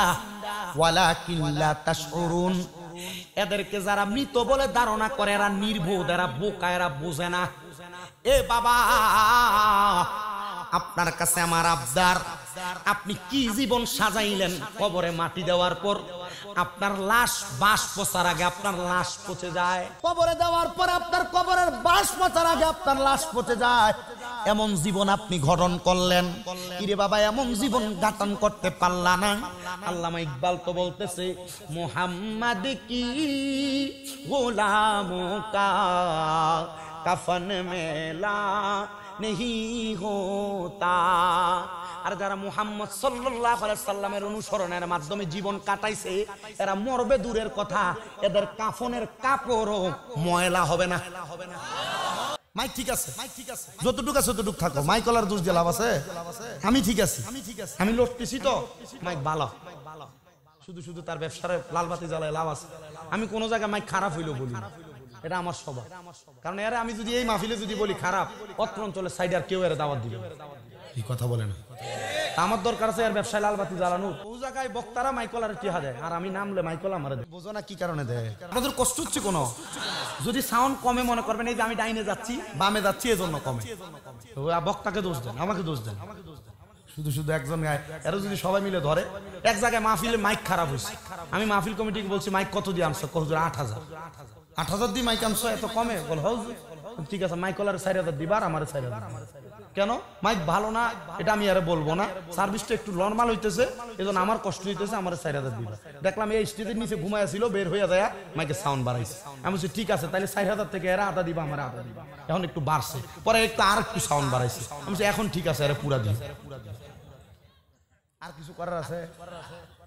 ওয়ালাকিন লা তাশউরুন। এদেরকে যারা মৃত বলে ধারণা করে এরা নির্বোধ, এরা বোকা, এরা বোঝে না। এ বাবা, আপনার কাছে আমার আবদার, আপনি কি জীবন সাজাইলেন? কবরে মাটি দেওয়ার পর আপনার লাশ বাঁশ পচার আগে আপনার লাশ পচে যায়, কবরে দেওয়ার পর আপনার কবরের বাঁশ পচার আগে আপনার লাশ পচে যায়। এমন জীবন আপনি গঠন করলেন, কিরে বাবা এমন জীবন গঠন করতে পারলা না? আল্লামা ইকবাল তো বলতেছে, মুহাম্মদ কি গোলামো কা কাফন মেলা নেহি হোতা। আর যারা মুহাম্মদ সাল্লাল্লাহু আলাইহি সাল্লামের অনুসরণের মাধ্যমে জীবন কাটাইছে, এরা মরবে দূরের কথা, এদের কাফনের কাপড়ও ময়লা হবে না। মাইক ঠিক আছে, যতটুকু আছে ততটুকু থাকো। মাইকলার দোষ দিয়ে লাভ আছে? আমি ঠিক আছি, আমি লড়তেছি তো, মাইক ভালো। শুধু শুধু তার ব্যবসার লালবাতি জ্বালায় লাভ আছে। আমি কোন জায়গায় মাইক খারাপ হইলো বলি, এটা আমার স্বভাব। কারণ এরা আমি যদি এই মাহফিলে যদি বলি খারাপ, অত্র অঞ্চলের সাইডে আর কেউ এর দাওয়াত দিবে। এই কথা বলে না। আমার দরকার আছে আর ব্যবসায় লালবাতি জ্বালানো। ও জায়গায় বক্তারা মাইকলার টিহা দেয় আর আমি নামলে মাইকল আমার বোঝো না কি কারণে দেয়। আপনাদের কষ্ট হচ্ছে কোনো? যদি সাউন্ড কমে মনে করবেন এই যে আমি ডাইনে যাচ্ছি বামে যাচ্ছি এজন্য কমে, বক্তাকে দোষ দেন, আমাকে দোষ দেন। শুধু শুধু একজন গায় এরা যদি সবাই মিলে ধরে। এক জায়গায় মাহফিলে মাইক খারাপ হয়েছে, আমি মাহফিল কমিটিকে বলছি মাইক কত দিয়ে আনছো? হুজুর 8,000। 8,000 দিয়ে মাইক আনছো এত কমে? বল হুজুর ঠিক আছে মাইকলার 4,000 দিবার আমার 4,000। কেন? মাইক ভালো না এটা আমি আরে বলবো না, সার্ভিসটা একটু নর্মাল হইতেছে এজন্য আমার কষ্ট হইতেছে, আমার 4,000 দিবা। দেখলাম এই স্টেজের নিচে ঘুমায়া ছিল, বের হইয়া যায় মাইকে সাউন্ড বাড়াইছে। আমি বলছি ঠিক আছে তাহলে 4,000 থেকে এরা আধা দিবা আমার আধা দিবা। এখন একটু বাড়ছে, পরে একটু আর একটু সাউন্ড বাড়াইছে। আমি বলছি এখন ঠিক আছে এরা পুরা দিই। আর কিছু করার আছে?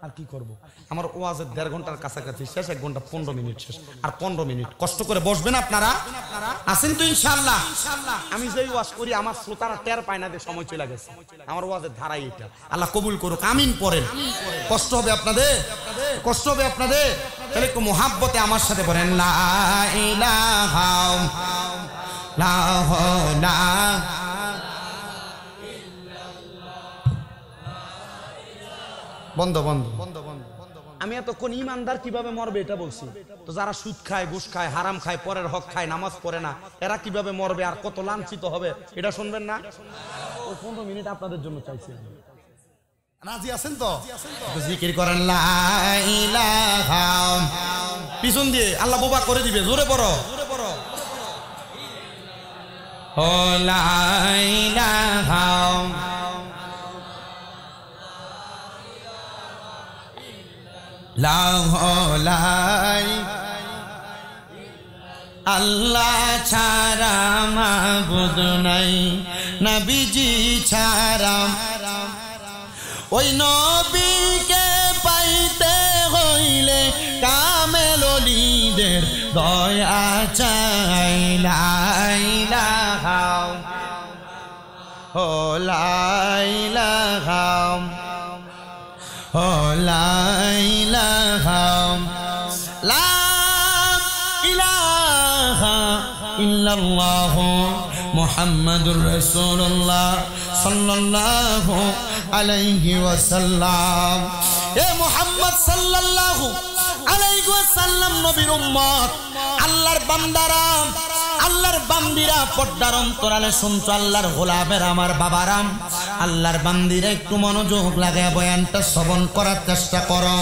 আর কি করব? আমার ওয়াজের 1.5 ঘন্টার কাছাকাছি শেষ, 1 ঘন্টা 15 মিনিট শেষ। আর 15 মিনিট কষ্ট করে বসবেন আপনারা, আছেন তো ইনশাআল্লাহ? আমি যেই ওয়াজ করি আমার শ্রোতারা টের পায় না যে সময় চলে গেছে। আমার ওয়াজের ধারাই এটা। আল্লাহ কবুল করুক, আমিন পড়েন। কষ্ট হবে আপনাদের, কষ্ট হবে আপনাদের, তাহলে একটু মোহাব্বতে আমার সাথে বলেন লা ইলাহা ইল্লাল্লাহ। বন্ধ বন্ধ বন্ধ বন্ধ। আমি এতক্ষণ ইমানদার কিভাবে মরবে এটা বলছি, তো যারা সুদ খায় ঘুষ খায় হারাম খায় পরের হক খায় নামাজ পড়ে না এরা কিভাবে মরবে আর কত লাঞ্ছিত হবে এটা শুনবেন না? ওই 15 মিনিট আপনাদের জন্য চাইছি। রাজি আছেন তো? জিকির করেন লা ইলাহা। পিছন দিয়ে আল্লাহ বোবা করে দিবে, জোরে পড়ো ও লা ইলাহা আল্লাহ ছাড়া মাবুদ নাই, নবীজি ছাড়া। ওই নবীকে পাইতে হইলে কামেল ওলিদের দয়া চাই। লা ইলাহা ও লা ইলাহা ও লা ইলাহা লা ইলাহা ইল্লাল্লাহ মুহাম্মাদুর রাসূলুল্লাহ সাল্লাল্লাহু আলাইহি ওয়াসাল্লাম। এ মুহাম্মদ সাল্লাল্লাহু আলাইহি ওয়াসাল্লাম নবীর উম্মত, আল্লাহর বান্দারা, আল্লাহর বান্দিরা, পর্দার অন্তরালে শুনছো আল্লাহর গোলামের আমার বাবারাম, আল্লাহর বান্দিরা একটু মনোযোগ লাগায় বয়ানটা শ্রবণ করার চেষ্টা করো।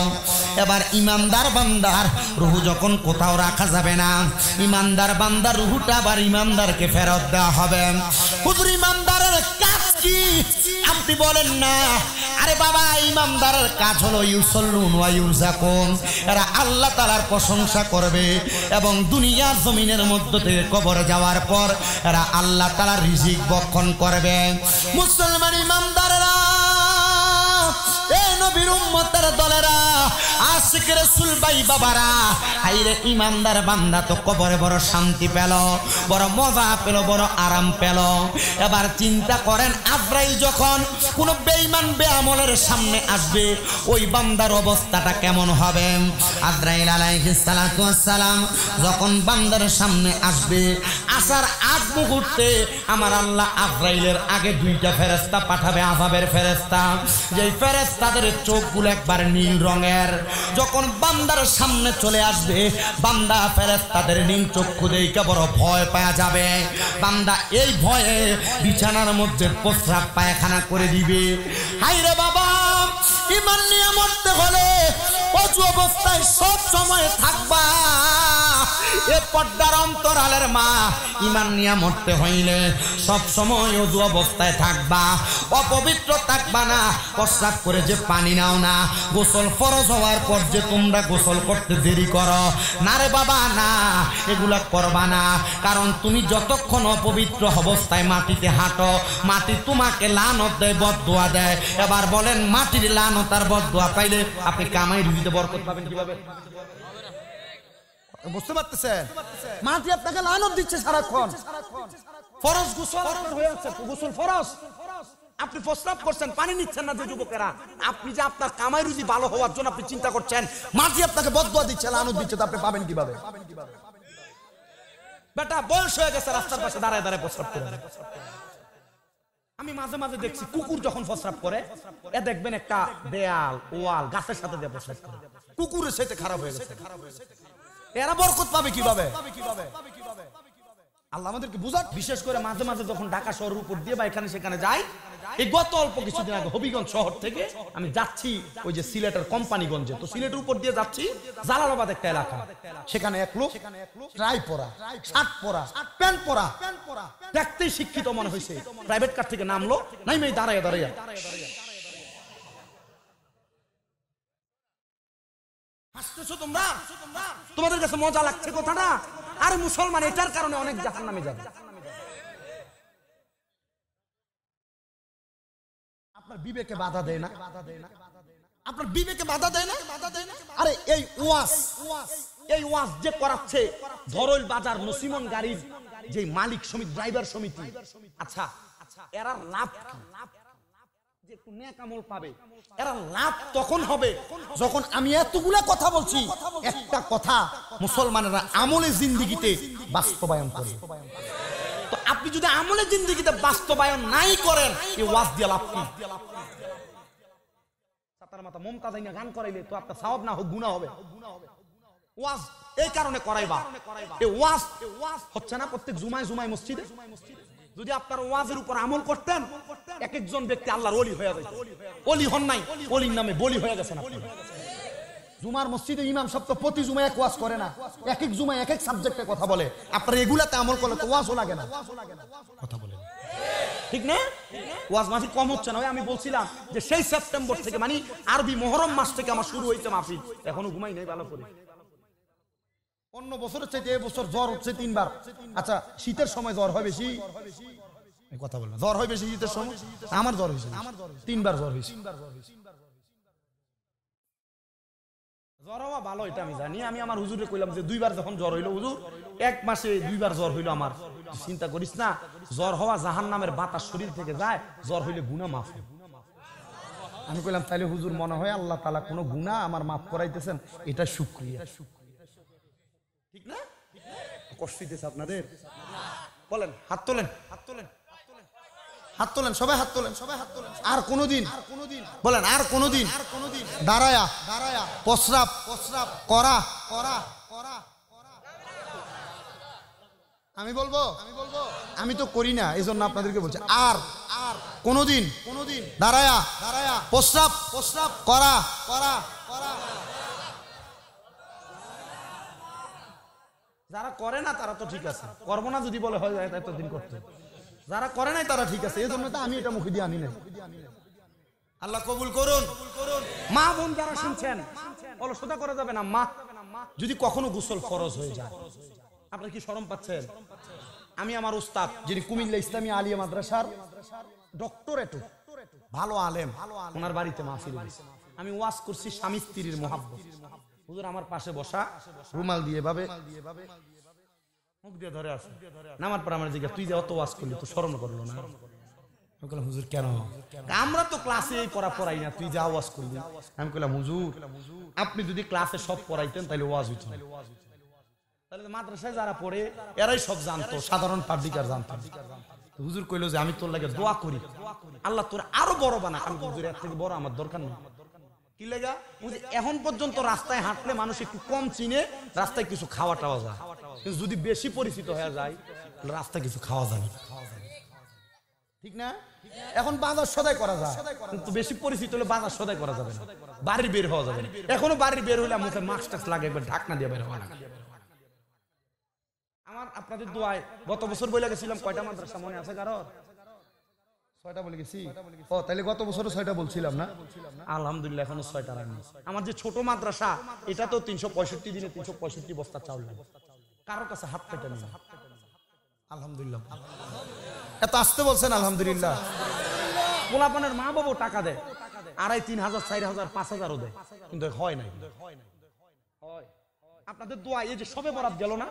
এবার ইমানদার বান্দার রুহু যখন কোথাও রাখা যাবে না, ইমানদার বান্দার রুহুটা আবার ইমানদারকে ফেরত দেওয়া হবে। হুজুর ইমানদারের কাজ কি আপনি বলেন না? আরে বাবা ইমানদারের কাজ হলো ইউসাল্লুন ওয়া ইউরজাকুন, এরা আল্লাহ তাআলার প্রশংসা করবে এবং দুনিয়ার জমিনের মধ্য থেকে কবরে যাওয়ার পর এরা আল্লাহ তাআলার রিজিক বক্ষণ করবে। মুসলমান ইমানদাররা, এ নবীর উম্মতের দলেরা, আশিক রাসূল ভাই বাবারা, হাইরে ইমানদার বান্দা তো কবরে বড় শান্তি পেল, বড় মজা পেল, বড় আরাম পেল। এবার চিন্তা করেন আজরাইল যখন কোন বেঈমান বেআমলের সামনে আসবে ওই বান্দার অবস্থাটা কেমন হবে? আজরাইল আলাইহিস সালাতু ওয়াস সালাম যখন বান্দার সামনে আসবে, আসার আগ মুহূর্তে আমার আল্লাহ আজরাইলের আগে 2টা ফেরেশতা পাঠাবে, আযাবের ফেরেশতা। যেই ফেরেশতাদের চোখগুলো একবার নীল রঙের, যখন বান্দার সামনে চলে আসবে বান্দা ফেরেশতাদের নীল চক্ষু দেখে বড় ভয় পাওয়া যাবে। বান্দা এই ভয়ে বিছানার মধ্যে প্রস্রাব পায়খানা করে দিবে। হায়রে বাবা, ঈমান নিয়ে মরতে হলে অযু অবস্থায় সব সময় থাকবা। এ পর্দার অন্তরালের মা, ঈমান নিয়ে মরতে হইলে সব সময় অযু অবস্থায় থাকবা, অপবিত্র থাকবা না। প্রস্রাব করে যে পানি নাও না, গোসল ফরজ হওয়ার পর যে তোমরা গোসল করতে দেরি করো না রে বাবা, না এগুলা করবা না। কারণ তুমি যতক্ষণ অপবিত্র অবস্থায় মাটিতে হাঁটো, মাটি তোমাকে লানত দেয়, বদদোয়া দেয়। এবার বলেন মাটির লানত আর বদদোয়া পাইলে আপনি কামাই রুজিতে বরকত পাবেন কিভাবে? বুঝতে পারতেছেন? মাটি আপনাকে লানত দিচ্ছে সারাক্ষণ। ফরজ গোসল হয়ে আছে, গোসল ফরজ, আপনি প্রস্রাব করছেন, পানি নিচ্ছেন না যে যুবকেরা, আপনি যে আপনার কামাই রুজি ভালো হওয়ার জন্য আপনি চিন্তা করছেন, মাটি আপনাকে বদদোয়া দিচ্ছে, লানত দিচ্ছে, তো আপনি পাবেন কিভাবে? বেটা বয়স হয়ে গেছে, রাস্তার পাশে দাঁড়ায় দাঁড়ায় প্রস্রাব করে। আমি মাঝে মাঝে দেখছি কুকুর যখন প্রস্রাব করে এ দেখবেন একটা দেয়াল ওয়াল গাছের সাথে দিয়ে প্রস্রাব করে, কুকুরের সাথে খারাপ হয়ে গেছে। এরা বরকত পাবে কিভাবে? আল্লাহ আমাদেরকে বুঝাক। বিশেষ করে মাঝে মাঝে যখন ঢাকা শহরের উপর দিয়ে বা এখানে সেখানে যাই, এই গত অল্প কিছুদিন আগে হবিগঞ্জ শহর থেকে আমি যাচ্ছি ওই যে সিলেটের কোম্পানিগঞ্জে, তো সিলেটের উপর দিয়ে যাচ্ছি জালালাবাদ একটা এলাকা, সেখানে এক লোক ট্রাই পরা, শার্ট পরা, প্যান্ট পরা, দেখতেই শিক্ষিত মনে হয়েছে, প্রাইভেট কার থেকে নামলো, নাই মেয়ে দাঁড়াইয়া দাঁড়াইয়া হাসতেছো তোমরা, তোমাদের কাছে মজা লাগছে কথাটা? আর মুসলমান এটার কারণে অনেক জাহান্নামে যাবে। আপনার বিবেকে বাধা দেয় না? আপনার বিবেকে বাধা দেয় না? আরে এই ওয়াজ যে করাচ্ছে ধরল বাজার নসিমন গাড়ির যে মালিক সমিতি, ড্রাইভার সমিতি, আচ্ছা এরা লাভ কি? যে একটু নেক আমল পাবে, এরা লাভ তখন হবে যখন আমি এতগুলা কথা বলছি, একটা কথা মুসলমানেরা আমলে জিন্দেগিতে বাস্তবায়ন করে। তো আপনি যদি আমলে জিন্দেগিতে বাস্তবায়ন নাই করেন, এই ওয়াজ দিয়ে লাভ কি? সাতার মাথা মমতাজ আইনা গান করাইলে তো আপনার সওয়াব না হোক গুনাহ হবে। ওয়াজ এই কারণে করাইবা, এই ওয়াজ হচ্ছে না প্রত্যেক জুমায় জুমায় মসজিদে। যদি আপনার ওয়াজের উপর আমল করতেন, এক একজন ব্যক্তি আল্লাহর ওলি হয়ে যেত। ওলি হন নাই, ওলির নামে বলি হয়ে গেছেন আপনি। জুমার মসজিদে ইমাম সাহেব তো প্রতি জুমায় এক ওয়াজ করে না, এক এক জুমায় এক এক সাবজেক্টে কথা বলে। আপনার এগুলাতে আমল করলে তো ওয়াজও লাগে না, কথা বলেন ঠিক না? ওয়াজ মাহফিল কম হচ্ছে না। আমি বলছিলাম যে সেই সেপ্টেম্বর থেকে, মানে আরবি মুহররম মাস থেকে আমার শুরু হয়েছে মাহফিল, এখনো ঘুমাই নাই ভালো করে। অন্য বছরের চাইতে এবছর জ্বর হচ্ছে 3 বার। আচ্ছা শীতের সময় জ্বর হয় বেশি, কথা বলবেন, জ্বর হয় বেশি শীতের সময়? আমার জ্বর হয়েছে 3 বার জ্বর হয়েছে। জ্বর হওয়া ভালো এটা আমি জানি। আমি আমার হুজুরে কইলাম যে 2 বার যখন জ্বর হইলো, হুজুর 1 মাসে 2 বার জ্বর হইলো আমার। চিন্তা করিস না, জ্বর হওয়া জাহান্নামের বাতাস শরীর থেকে যায়, জ্বর হইলে গুনাহ মাফ হয়। আমি কইলাম তাইলে হুজুর মনে হয় আল্লাহ তাআলা কোনো গুনাহ আমার মাফ করাইতেছেন, এটা শুকরিয়া। ঠিক না? কষ্ট দিতেছে আপনাদের? বলেন, হাত তোলেন, হাত তোলেন, হাত তোলেন, সবাই হাত তোলেন, সবাই হাত তোলেন। আর কোনদিন বলেন, আর কোনদিন দাঁড়ায়া প্রস্রাব করা আমি বলবো, আমি তো করি না, এই জন্য আপনাদেরকে বলছি। আর কোনদিন দাঁড়ায়া প্রস্রাব করা যারা করে না তারা তো ঠিক আছে, করবো না যদি বলে হয় যায় এতদিন করতে। যারা করে নাই তারা ঠিক আছে, এই জন্য তো আমি এটা মুখে দিয়ে আনি নাই। আল্লাহ কবুল করুন। মা বোন যারা শুনছেন, অলসতা করা যাবে না। মা যদি কখনো গোসল ফরজ হয়ে যায়, আপনারা কি শরম পাচ্ছেন? আমি আমার উস্তাদ, যিনি কুমিল্লা ইসলামী আলিয়া মাদ্রাসার ডক্টরেট, ভালো আলেম, ওনার বাড়িতে মাহফিল হয়েছে। আমি ওয়াজ করছি স্বামী স্ত্রীর মহাব্বত। হুজুর আমার পাশে বসা, রুমাল দিয়ে ভাবে মুখ দিয়ে ধরে আছে। নামার পর আমার জিজ্ঞাসা, তুই যে অত ওয়াজ করলি, তো শরম করলো না? আমি বললাম হুজুর কেন? আমরা তো ক্লাসে এই পড়া পড়াই না, তুই যা ওয়াজ করলি। আমি বললাম হুজুর আপনি যদি ক্লাসে সব পড়াইতেন তাহলে ওয়াজ হইত না। তাহলে মাদ্রাসায় যারা পড়ে এরাই সব জানতো, সাধারণ পাবলিক আর জানতো। হুজুর কইলো যে আমি তোর লাগে দোয়া করি, আল্লাহ তোর আরো বড় বানাক। আমি হুজুর এর থেকে বড় আমার দরকার নেই। কি লেগা? এখন পর্যন্ত রাস্তায় হাঁটলে মানুষ একটু কম চিনে, রাস্তায় কিছু খাওয়া টাওয়া যায়, কিন্তু যদি বেশি পরিচিত হয়ে যায় রাস্তায় কিছু খাওয়া যায় না, ঠিক না? এখন বাজার সদাই করা যায়, কিন্তু বেশি পরিচিত হলে বাজার সদাই করা যাবে না, বাড়ির বের হওয়া যাবে না। এখনো বাড়ির বের হলে মুখে মাস্ক টাস্ক লাগে, একবার ঢাকনা দিয়ে বের হওয়া লাগে। আমার আপনাদের দোয়ায় গত বছর বলে গেছিলাম, কয়টা মাদ্রাসা মনে আছে কারো? 6টা বলে গেছি। ও তাহলে গত বছরও 6টা বলছিলাম না? আলহামদুলিল্লাহ এখনো 6টা রাখনি। আমার যে ছোট মাদ্রাসা, এটা তো 365 দিনে 365 বস্তা চাউল লাগে, কারোর কাছে হাত পেতে নেই। আলহামদুলিল্লাহ। এত আসতে বলছেন আলহামদুলিল্লাহ। পোলাপানের মা বাবু টাকা দেয়, 2,500, 3,000, 4,000, 5,000ও দেয়, কিন্তু হয় নাই। আপনাদের দোয়া, এই যে সবে বরাত গেল না,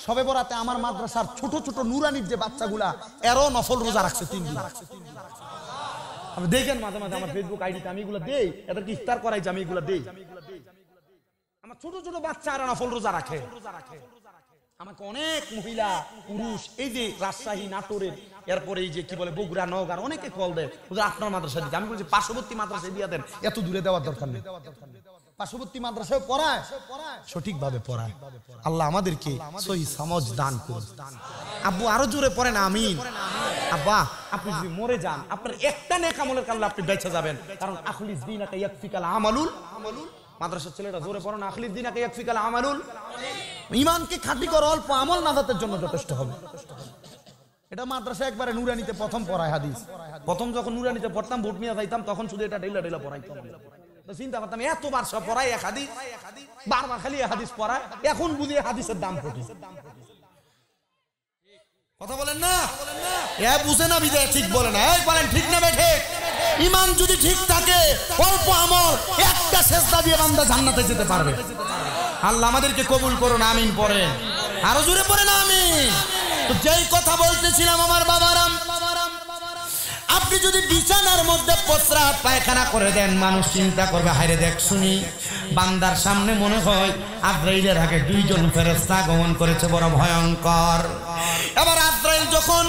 সবে বরাতে আমার মাদ্রাসার ছোট ছোট নুরানির যে বাচ্চাগুলা, এরও নফল রোজা রাখছে 3 দিন। আপনি দেখেন মাঝে মাঝে আমার ফেসবুক আইডিতে আমি এগুলো দেই, এদেরকে ইফতার করাই, আমি এগুলো দেই। আমার ছোট ছোট বাচ্চা এরা নফল রোজা রাখে। আমাকে অনেক মহিলা পুরুষ এই যে রাজশাহী নাটোরের এরপরে এই যে কি বলে বগুড়া নওগাঁর অনেকে কল দেয় আপনার মাদ্রাসা দিতে। আমি বলছি পার্শ্ববর্তী মাদ্রাসায় দিয়ে দেন, এত দূরে দেওয়ার দরকার নেই। পার্শ্ববর্তী মাদ্রাসায় পড়ায়, সঠিকভাবে পড়ায়। আল্লাহ আমাদেরকে সহি সমঝ দান করুন। আব্বু আরো জোরে পড়েন আমিন। আব্বা আপনি যদি মরে যান আপনার একটা নেক আমলের কারণে আপনি বেঁচে যাবেন, কারণ আখলিস দীনাকা ইয়াকফিকাল আমালুল। মাদ্রাসার ছেলেরা জোরে পড়েন আখলিস দীনাকা ইয়াকফিকাল আমালুল। ঈমানকে খাঁটি করো, অল্প আমল নাজাতের জন্য যথেষ্ট হবে। এটা মাদ্রাসা একবারে নুরানিতে প্রথম পড়ায় হাদিস। প্রথম যখন নুরানিতে পড়তাম ভোট নিয়ে যাইতাম তখন শুধু এটা ঢেলা ঢেলা পড়াইতাম। চিন্তা করতাম এতবার সব পড়াই এক হাদিস, বারবার খালি হাদিস পড়ায়। এখন বুঝি হাদিসের দাম কত। কথা বলেন না, এ বুঝে না বিদায় ঠিক বলে না। এই বলেন ঠিক না বেঠে? ঈমান যদি ঠিক থাকে অল্প আমল একটা সেজদা দিয়ে বান্দা জান্নাতে যেতে পারবে। আল্লাহ আমাদেরকে কবুল করুন আমিন। পড়েন আরো জোরে পড়েন আমিন। তো যেই কথা বলতেছিলাম আমার বাবারাম, আপনি যদি বিছানার মধ্যে প্রস্রাব পায়খানা করে দেন মানুষ চিন্তা করবে হায়রে দেখ শুনি বান্দার সামনে মনে হয় আজরাইলের আগে দুইজন ফেরেশতা আগমন করেছে, বড় ভয়ঙ্কর। এবার আজরাইল যখন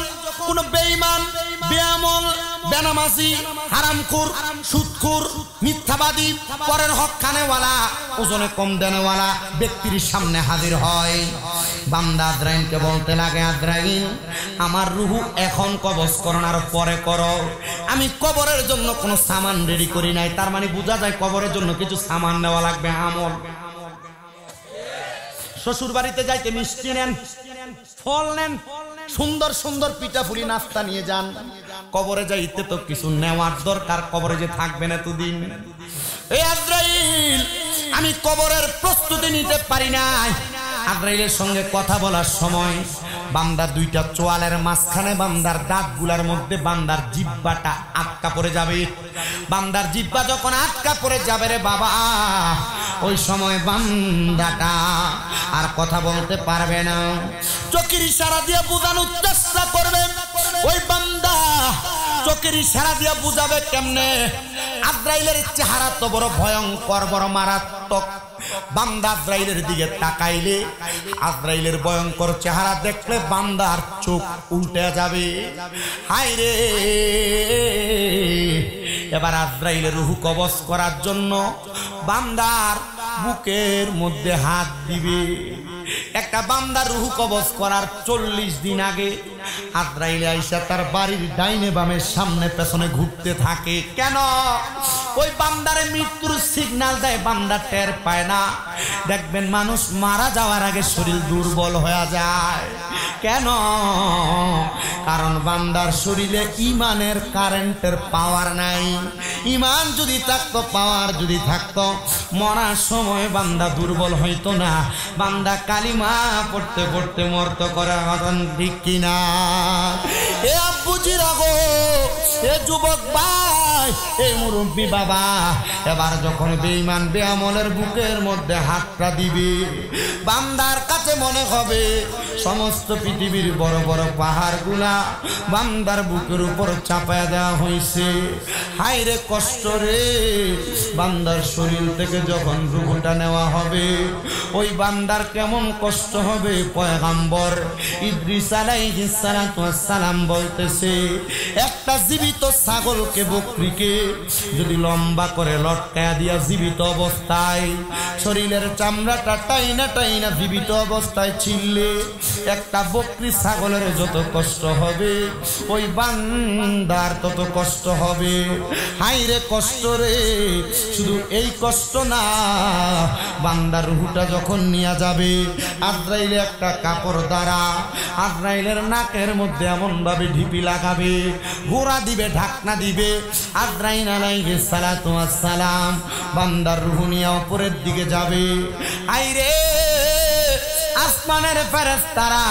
কোন বেঈমান, বেআমল, বেনামাজি, হারামখোর, সুদখোর, মিথ্যাবাদী, পরের হক খানেওয়ালা, ওজনে কম দেনেওয়ালা ব্যক্তির সামনে হাজির হয়, বান্দা আজরাইলকে বলতে লাগে আজরাইল আমার রুহু এখন কবজ করো না, আর পরে করো। আমি কবরের জন্য কোনো সামান রেডি করি নাই। তার মানে বোঝা যায় কবরের জন্য কিছু সামান নেওয়া লাগবে, আমল। শ্বশুর বাড়িতে যাইতে মিষ্টি নেন, ফল নেন, সুন্দর সুন্দর পিঠাপুলি নাস্তা নিয়ে যান। কবরে যাইতে তো কিছু নেওয়ার দরকার, কবরে যে থাকবেন এতদিন। এই আজরাইল আমি কবরের প্রস্তুতি নিতে পারি নাই। আজরাইলের সঙ্গে কথা বলার সময় বান্দার দুইটা চোয়ালের মাঝখানে বান্দার দাঁতগুলার মধ্যে বান্দার জিহ্বাটা আটকা পড়ে যাবে। বান্দার জিহ্বা যখন আটকা পড়ে যাবে রে বাবা, ওই সময় বান্দাটা আর কথা বলতে পারবে না। চোখের ইশারা দিয়ে বোঝানোর চেষ্টা করবে। ওই বান্দা চোখের ইশারা দিয়ে বুঝাবে কেমনে? আজরাইলের চেহারা তো বড় ভয়ঙ্কর, বড় মারাত্মক। বান্দা আজরাইলের দিকে তাকাইলে, আজরাইলের ভয়ঙ্কর চেহারা দেখলে বান্দার চোখ উল্টে যাবে। হায় রে! এবার আজরাইলের রূহ কবজ করার জন্য বান্দার বুকের মধ্যে হাত দিবে। একটা বান্দার রূহ কবজ করার 40 দিন আগে আজরাইল আইসা তার বাড়ির ডাইনে বামে সামনে পেছনে ঘুরতে থাকে। কেন? ওই বান্দারে মৃত্যুর সিগন্যাল দেয়, বান্দা টের পায় না। দেখবেন মানুষ মারা যাওয়ার আগে শরীর দুর্বল হয়ে যায়। কেন? কারণ বান্দার শরীরে ঈমানের কারেন্টের পাওয়ার নাই। ঈমান যদি থাকতো, পাওয়ার যদি থাকতো, মরার সময় বান্দা দুর্বল হইতো না। বান্দা কালিমা পড়তে পড়তে মরত করে। ঠিক কিনা? এ আব্বুজিরা গো, এ যুবক ভাই, এ মুরব্বী বাবা, এবার যখন বেঈমান বেআমলের বুকের মধ্যে হাতটা দিবে, বান্দার কাছে মনে হবে সমস্ত পৃথিবীর বড় বড় পাহাড়গুলা বান্দার বুকের উপর চাপায়া দেওয়া হয়েছে। হায় রে কষ্ট রে! বান্দার শরীর থেকে যখন রূহটা নেওয়া হবে, ওই বান্দার কেমন কষ্ট হবে? পয়গাম্বর ইদ্রিস আলাইহিস সালাতু ওয়াস সালাম বলতেছে, একটা জীবিত ছাগলকে, বকরিকে যদি লম্বা করে লটকায়া দিয়া জীবিত অবস্থায় শরীরের চামড়াটা টাইনা টাইনা জীবিত অবস্থায় ছিললে একটা বকরি ছাগলের যত কষ্ট হবে, ওই বান্দার তত কষ্ট হবে। হায় রে কষ্ট রে! শুধু এই কষ্ট না, বান্দার রূহটা যখন নিয়ে যাবে, আজরাইলে একটা কাপড় দ্বারা আজরাইলের নাকের মধ্যে এমন ভাবে ঢিপি লাগাবে, ঘোড়া দিবে, ঢাকনা দিবে। আজরাইল আলাইহিস সালাতু ওয়াস সালাম বান্দার রূহ নিয়ে উপরের দিকে যাবে। আইরে আসমানের ফেরেশতারা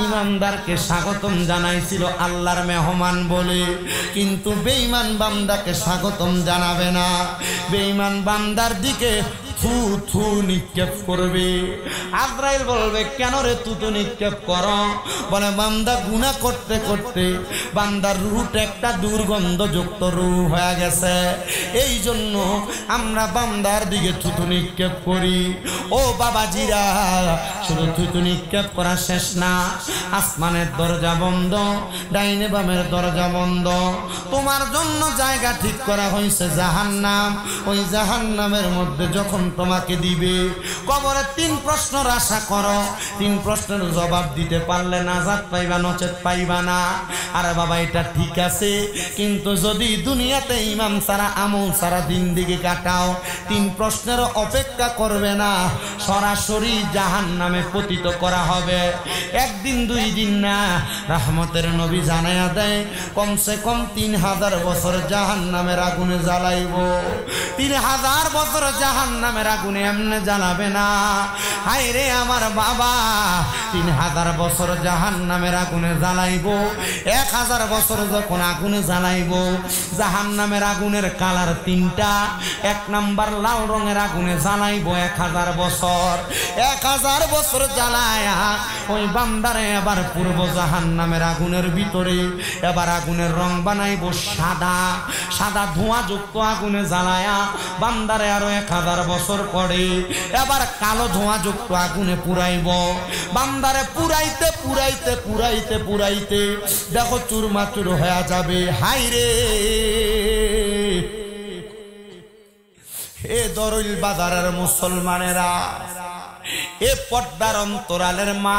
ঈমানদারকে স্বাগতম জানাইছিল আল্লাহর মেহমান বলে, কিন্তু বেঈমান বান্দাকে স্বাগতম জানাবে না। বেঈমান বান্দার দিকে থু থু নিক্ষেপ করবে। আজরাইল বলবে কেন রে থুতু নিক্ষেপ করো? বলে বান্দা গুনাহ করতে করতে বান্দার রূট একটা দুর্গন্ধযুক্ত রূপ হয়ে গেছে, এই জন্য আমরা বান্দার দিকে থুতু নিক্ষেপ করি। ও বাবাজিরা, শুধু থুতু নিক্ষেপ করা শেষ না, আসমানের দরজা বন্ধ, ডাইনে বামের দরজা বন্ধ। তোমার জন্য জায়গা ঠিক করা হয়েছে জাহান্নাম। ওই জাহান্নামের মধ্যে যখন তোমাকে দিবে, কবরে 3 প্রশ্নের আশা করো। 3 প্রশ্নের জবাব দিতে পারলে নাজাত পাইবা, নচেত পাইবা না। আরে বাবা এটা ঠিক আছে, কিন্তু যদি দুনিয়াতে ইমাম সারা আমল সারা দিন দিকে কাটাও, 3 প্রশ্নের অপেক্ষা করবে না, সরাসরি জাহান্নামে পতিত করা হবে। 1 দিন 2 দিন না, রহমতের নবী জানায়া দেয় কমসে কম 3000 বছর জাহান্নামের আগুনে জ্বালাইব। 3000 বছর জাহান্নামের আগুনে এমনে জ্বালাবে না। হায় রে আমার বাবা, 3000 বছর জাহান্নামের আগুনে জ্বালাইব। 1000 বছর যখন আগুনে জ্বালাইব, জাহান্নামের আগুনের কালার 3টা। 1 নাম্বার লাল রঙের আগুনে জ্বালাইব 1000 বছর। 1000 বছর জ্বালায়া ওই বান্দারে এবার পূর্ব জাহান্নামের আগুনের ভিতরে এবার আগুনের রং বানাইব সাদা। সাদা ধোঁয়াযুক্ত আগুনে জ্বালায়া বান্দারে আরো 1000 বছর পরে এবার কালো ধোঁয়াযুক্ত আগুনে পুরাইব। বান্দারে পুরাইতে পুরাইতে পুরাইতে পুরাইতে দেখো চুরমাচুর হয়ে যাবে। হাই রে এ দরুল বাজারের মুসলমানেরা, এ পর্দার অন্তরালের মা,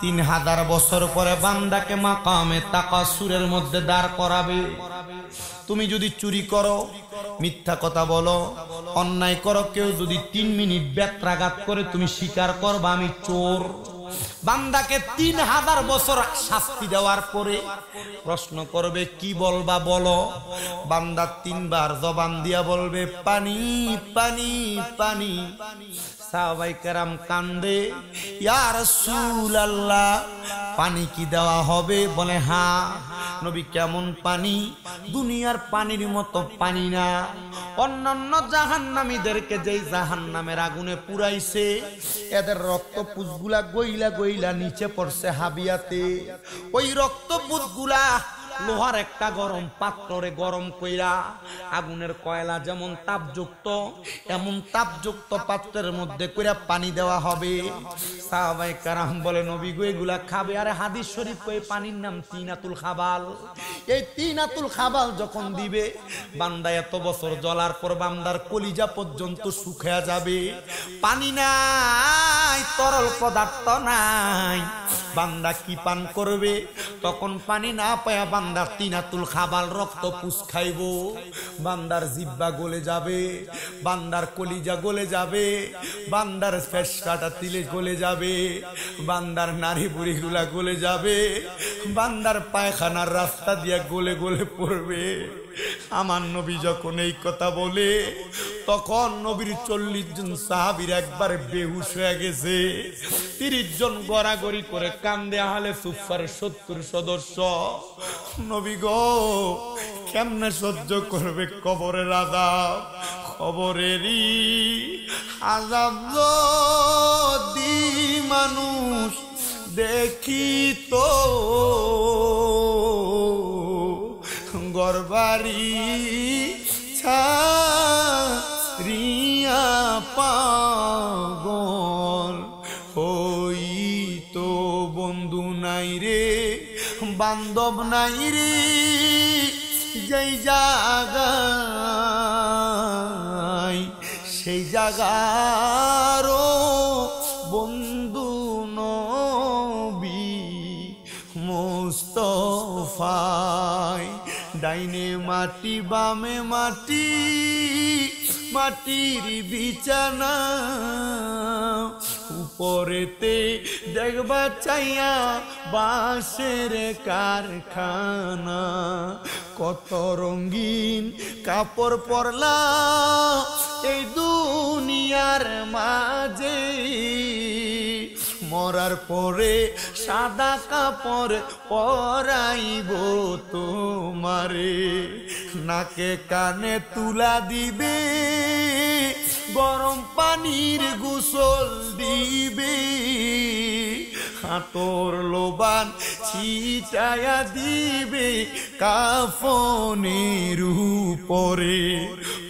3000 বছর পরে বান্দাকে মাকামে তাকাসুরের মধ্যে দাঁড় করাবে। তুমি যদি চুরি করো, মিথ্যা কথা বলো, অন্যায় করো, কেউ যদি 3 মিনিট ব্যত্রাঘাত করে তুমি স্বীকার করবা আমি চোর, বান্দাকে 3000 বছর শাস্তি দেওয়ার পরে প্রশ্ন করবে কি বলবা বলো। বান্দা 3 বার জবান দিয়া বলবে পানি পানি পানি। সাহাবায়ে কেরাম কান্দে, ইয়া রাসূলুল্লাহ পানি কি দেওয়া হবে? বলে হ্যাঁ। নবী কেমন পানি? দুনিয়ার পানির মতো পানি না। অন্যান্য জাহান্নামীদেরকে যেই জাহান্নামের আগুনে পুরাইছে, এদের রক্তপুঞ্জগুলা গইলা গইলা নিচে পড়ছে হাবিয়াতে। ওই রক্তপুঞ্জগুলা লোহার একটা গরম পাত্রে গরম কইরা, আগুনের কয়লা যেমন তাপযুক্ত এমন তাপযুক্ত পাত্রের মধ্যে কইরা পানি দেওয়া হবে। সাহাবায়ে কেরাম বলে নবী গো এগুলা খাবে? আরে হাদিস শরীফ কই পানির নাম তিনাতুল খাবাল। এই তিনাতুল খাবাল যখন দিবে, বান্দা এত বছর জ্বলার পর বান্দার কলিজা পর্যন্ত শুকিয়ে যাবে, পানি নাই, তরল পদার্থ নাই, বান্দা কি পান করবে? তখন পানি না পায়া বান্দার তিনাতুল খাবাল রক্ত পুষ খাইব। বান্দার জিব্বা গলে যাবে, বান্দার কলিজা গলে যাবে, বান্দার ফেসকাটা তিলে গলে যাবে, বান্দার নারী বুড়িগুলা গলে যাবে, বান্দার পায়খানার রাস্তা দিয়া গলে গলে পড়বে। আমার নবী যখন এই কথা বলে, তখন নবীর 40 জন সাহাবীর একবারে বেহুশ হয়ে গেছে। 30 জন গড়াগড়ি করে কান্দে। আহলে সুফার 70 সদস্য। নবী গো কেমনে সহ্য করবে কবরের আযাব? কবরেরই আযাব যদি মানুষ দেখিত, গরবারি ছাড়িয়া পাগল হইতো। বন্ধু নাই রে, বান্ধব নাই রে, যেই জায়গায় সেই জায়গারও বন্ধু নবী মুস্তাফায়। ডাইনে মাটি বামে মাটি, মাটির বিছানা, উপরেতে দেখবা চাইয়া বাঁশের কারখানা। কত রঙিন কাপড় পরলা এই দুনিয়ার মাঝে, মরার পরে সাদা কাপড় পরাইব তোমারে। নাকে কানে তুলা দিবে, গরম পানির গোসল দিবে হাতর লোবান ছিটায়া দিবে কাফনের উপরে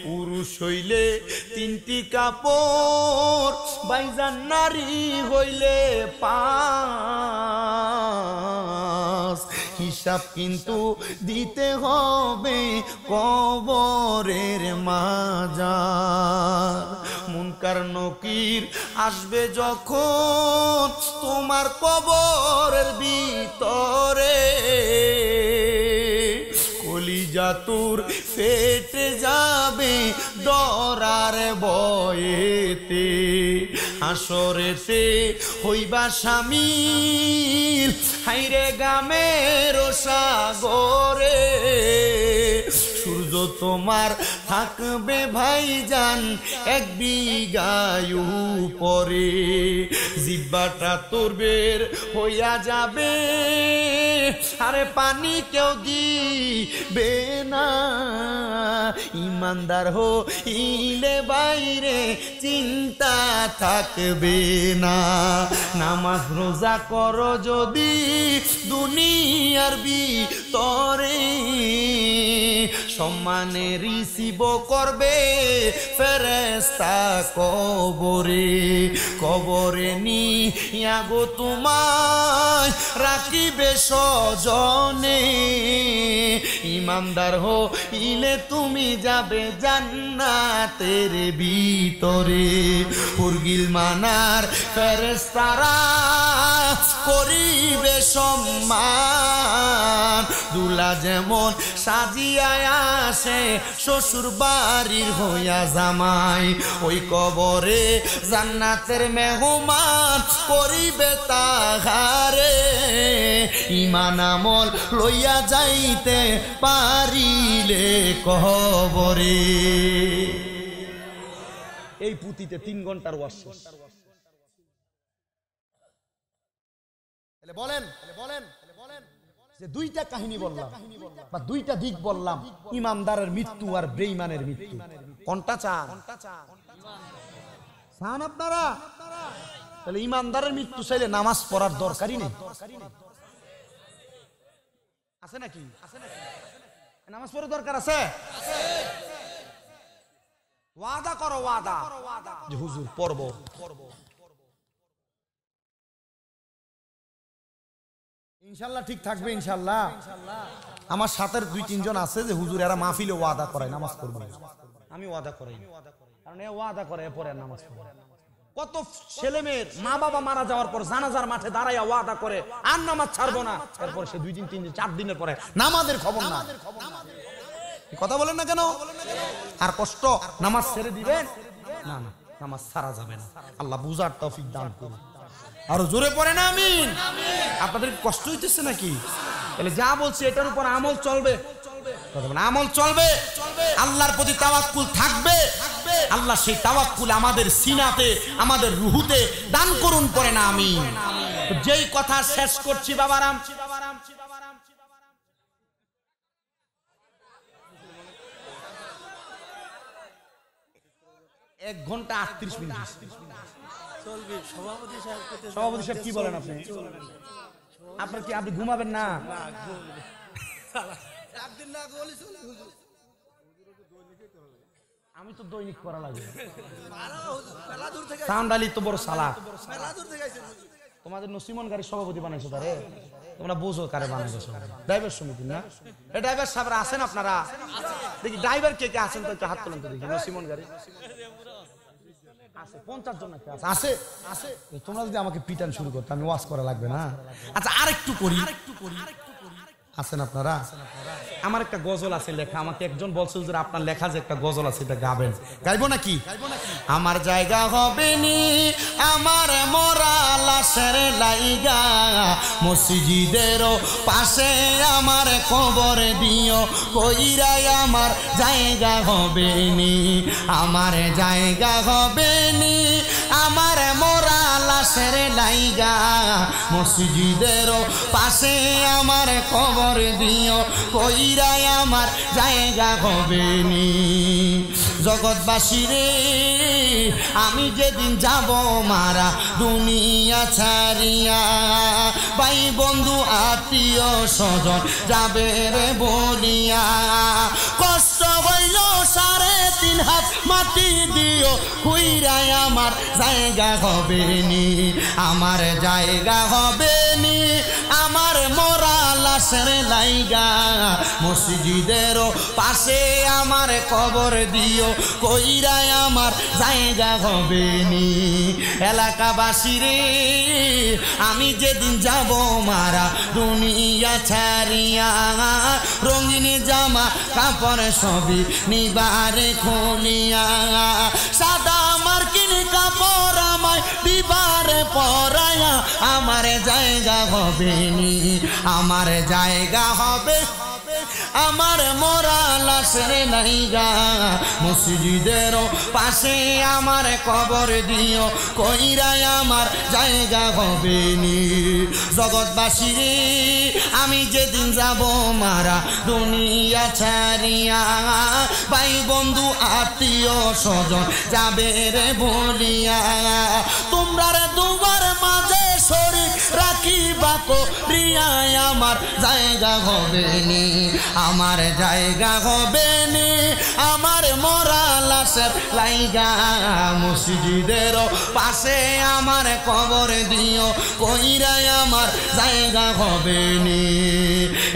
পুরুষ হইলে 3টি কাপড় বাইজান নারী হইলে 5 হিসাব কিন্তু দিতে হবে কবরের মাজার মুনকার নকির আসবে যখন তোমার কবরের ভিতরে কলিজা তোর ফেটে যাবে ডরার ভয়েতে হাসরেতে হইবা শামিল হাইরে গামের সাগরে সূর্য তোমার থাকবে ভাইজান 1 বিঘায় উপরে জিহ্বাটা তোর বের হইয়া যাবে আরে পানি কেউ দিবে না ইমানদার হইলে বাইরে চিন্তা থাকবে না নামাজ রোজা করো যদি দুনিয়ার ভিতরে সম্মানে রিসিভ করবে ফেরেশতা কবরে কবরে নিয়া গো তোমায় রাখিবে সজনে ইমানদার হইলে তুমি যাবে জান্নাতের ভিতরে উর্গিল মানার ফেরেশতারা করিবে সম্মান দুলা যেমন সাজিয়া আসে শ্বশুর বাড়ির হইয়া জামাই ওই কবরে জান্নাতের মেহমান করিবে তাহারে ঈমান আমল লইয়া যাইতে পারিলে কবরে এই পুঁতিতে 3 ঘন্টার ওয়াজ বলেন যে 2টা কাহিনী বললাম বা 2টা দিক বললাম ইমানদারের মৃত্যু আর বেঈমানের মৃত্যু কোনটা চান আপনারা তাহলে ইমানদারের মৃত্যু চাইলে নামাজ পড়ার দরকারই নেই আছে নাকি নামাজ পড়ার দরকার আছে ওয়াদা করো ওয়াদা যে হুজুর পড়ব ইনশাআল্লাহ ঠিক থাকবে ইনশাআল্লাহ আমার সাথে 2-3 জন আছে যে হুজুর এরা মাহফিলে ওয়াদা করায় নামাজ পড়বে আমি ওয়াদা করাই কারণ এ ওয়াদা করে পরে নামাজ পড়ে কত ছেলে মেয়ের মা বাবা মারা যাওয়ার পর জানাজার মাঠে দাঁড়াইয়া ওয়াদা করে আর নামাজ ছাড়বো না এরপর সে 2 দিন 3 দিন 4 দিনের পরে নামাজের খবর না কথা বলেন না কেন আর কষ্ট নামাজ ছেড়ে দিবেন না না নামাজ ছাড়া যাবে না আল্লাহ বুঝার তৌফিক দান করুন আরো জোরে পড়েন আমিন আপনাদের কষ্ট হইতেছে নাকি তাহলে যা বলছি এটার উপর আমল চলবে আমল চলবে আল্লাহর প্রতি তাওয়াক্কুল থাকবে আল্লাহ সেই তাওয়াক্কুল আমাদের সিনাতে আমাদের রুহুতে দান করুন পড়েন আমিন যেই কথা শেষ করছি বাবারাম 1 ঘন্টা 38 মিনিট চলবে সভাপতি সাহেব কি বলেন আপনি আপনার কি আপনি ঘুমাবেন না আমি তো দৈনিক করা লাগে সান্ডালি তো বড় সালাত তোমাদের নসিমন গাড়ির সভাপতি বানাইছো তারে তোমরা বুঝো কারে বানাইছো ড্রাইভার সমিতি না এই ড্রাইভার সাহেবরা আছেন আপনারা দেখি ড্রাইভার কে কে আছেন তো একটু হাত তোলেন তো দেখি নসিমন গাড়ি আছে 50 জন নাকি আছে আছে তোমরা যদি আমাকে পিটান শুরু করতে আমি ওয়াজ করা লাগবে না আচ্ছা আরেকটু করি আছেন আপনারা আমার একটা গজল আছে লেখা আমাকে একজন বলছিল যে আপনার লেখা যে একটা গজল আছে এটা গাবেন গাইবো নাকি আমার জায়গা হবে নি আমার মরা লাশের লাইগা মসজিদের পাশে আমার কবর দিও কইরাই আমার জায়গা হবে নি আমার জায়গা হবে নি আমার মরা লাশের লাইগা মসজিদের পাশে আমার কবর দিও কইরাই আমার জায়গা হবে নি জগৎবাসী রে আমি যেদিন যাব মারা দুনিয়া ছাড়িয়া, ভাই বন্ধু আত্মীয় স্বজন যাবে রে বলিয়া, কষ্ট হইল 3.5 হাত মাটি দিও কইরাই আমার জায়গা হবে নি, আমার জায়গা হবে নি, আমার মরা লাশের লাইগা মসজিদের পাশে আমার কবর দিও কইরাই আমার জায়গা হবে নি। এলাকাবাসী রে আমি যেদিন যাব মারা দুনিয়া ছাড়িয়া, রঙিন জামা কাপড় সবই নিবারে খুলিয়া, সাদা মার্কিন কাপড় আমায় দিবারে পরায়া, আমার জায়গা হবে নি, আমার জায়গা হবে, আমার মরা লাশের লাইগা মসজিদের পাশে আমার কবর দিও কইরাই আমার জায়গা হবে নি। জগৎবাসী রে আমি যেদিন যাব মারা দুনিয়া ছাড়িয়া, ভাই বন্ধু আত্মীয় স্বজন যাবে রে বলিয়া, তোমরা রে দুবার মাঝে শরীর রাখিবা করিয়াই আমার জায়গা হবে নি, আমার জায়গা হবে নি, আমার মরা লাশের লাইগা মসজিদের পাশে আমার কবর দিও কইরাই আমার জায়গা হবে নি।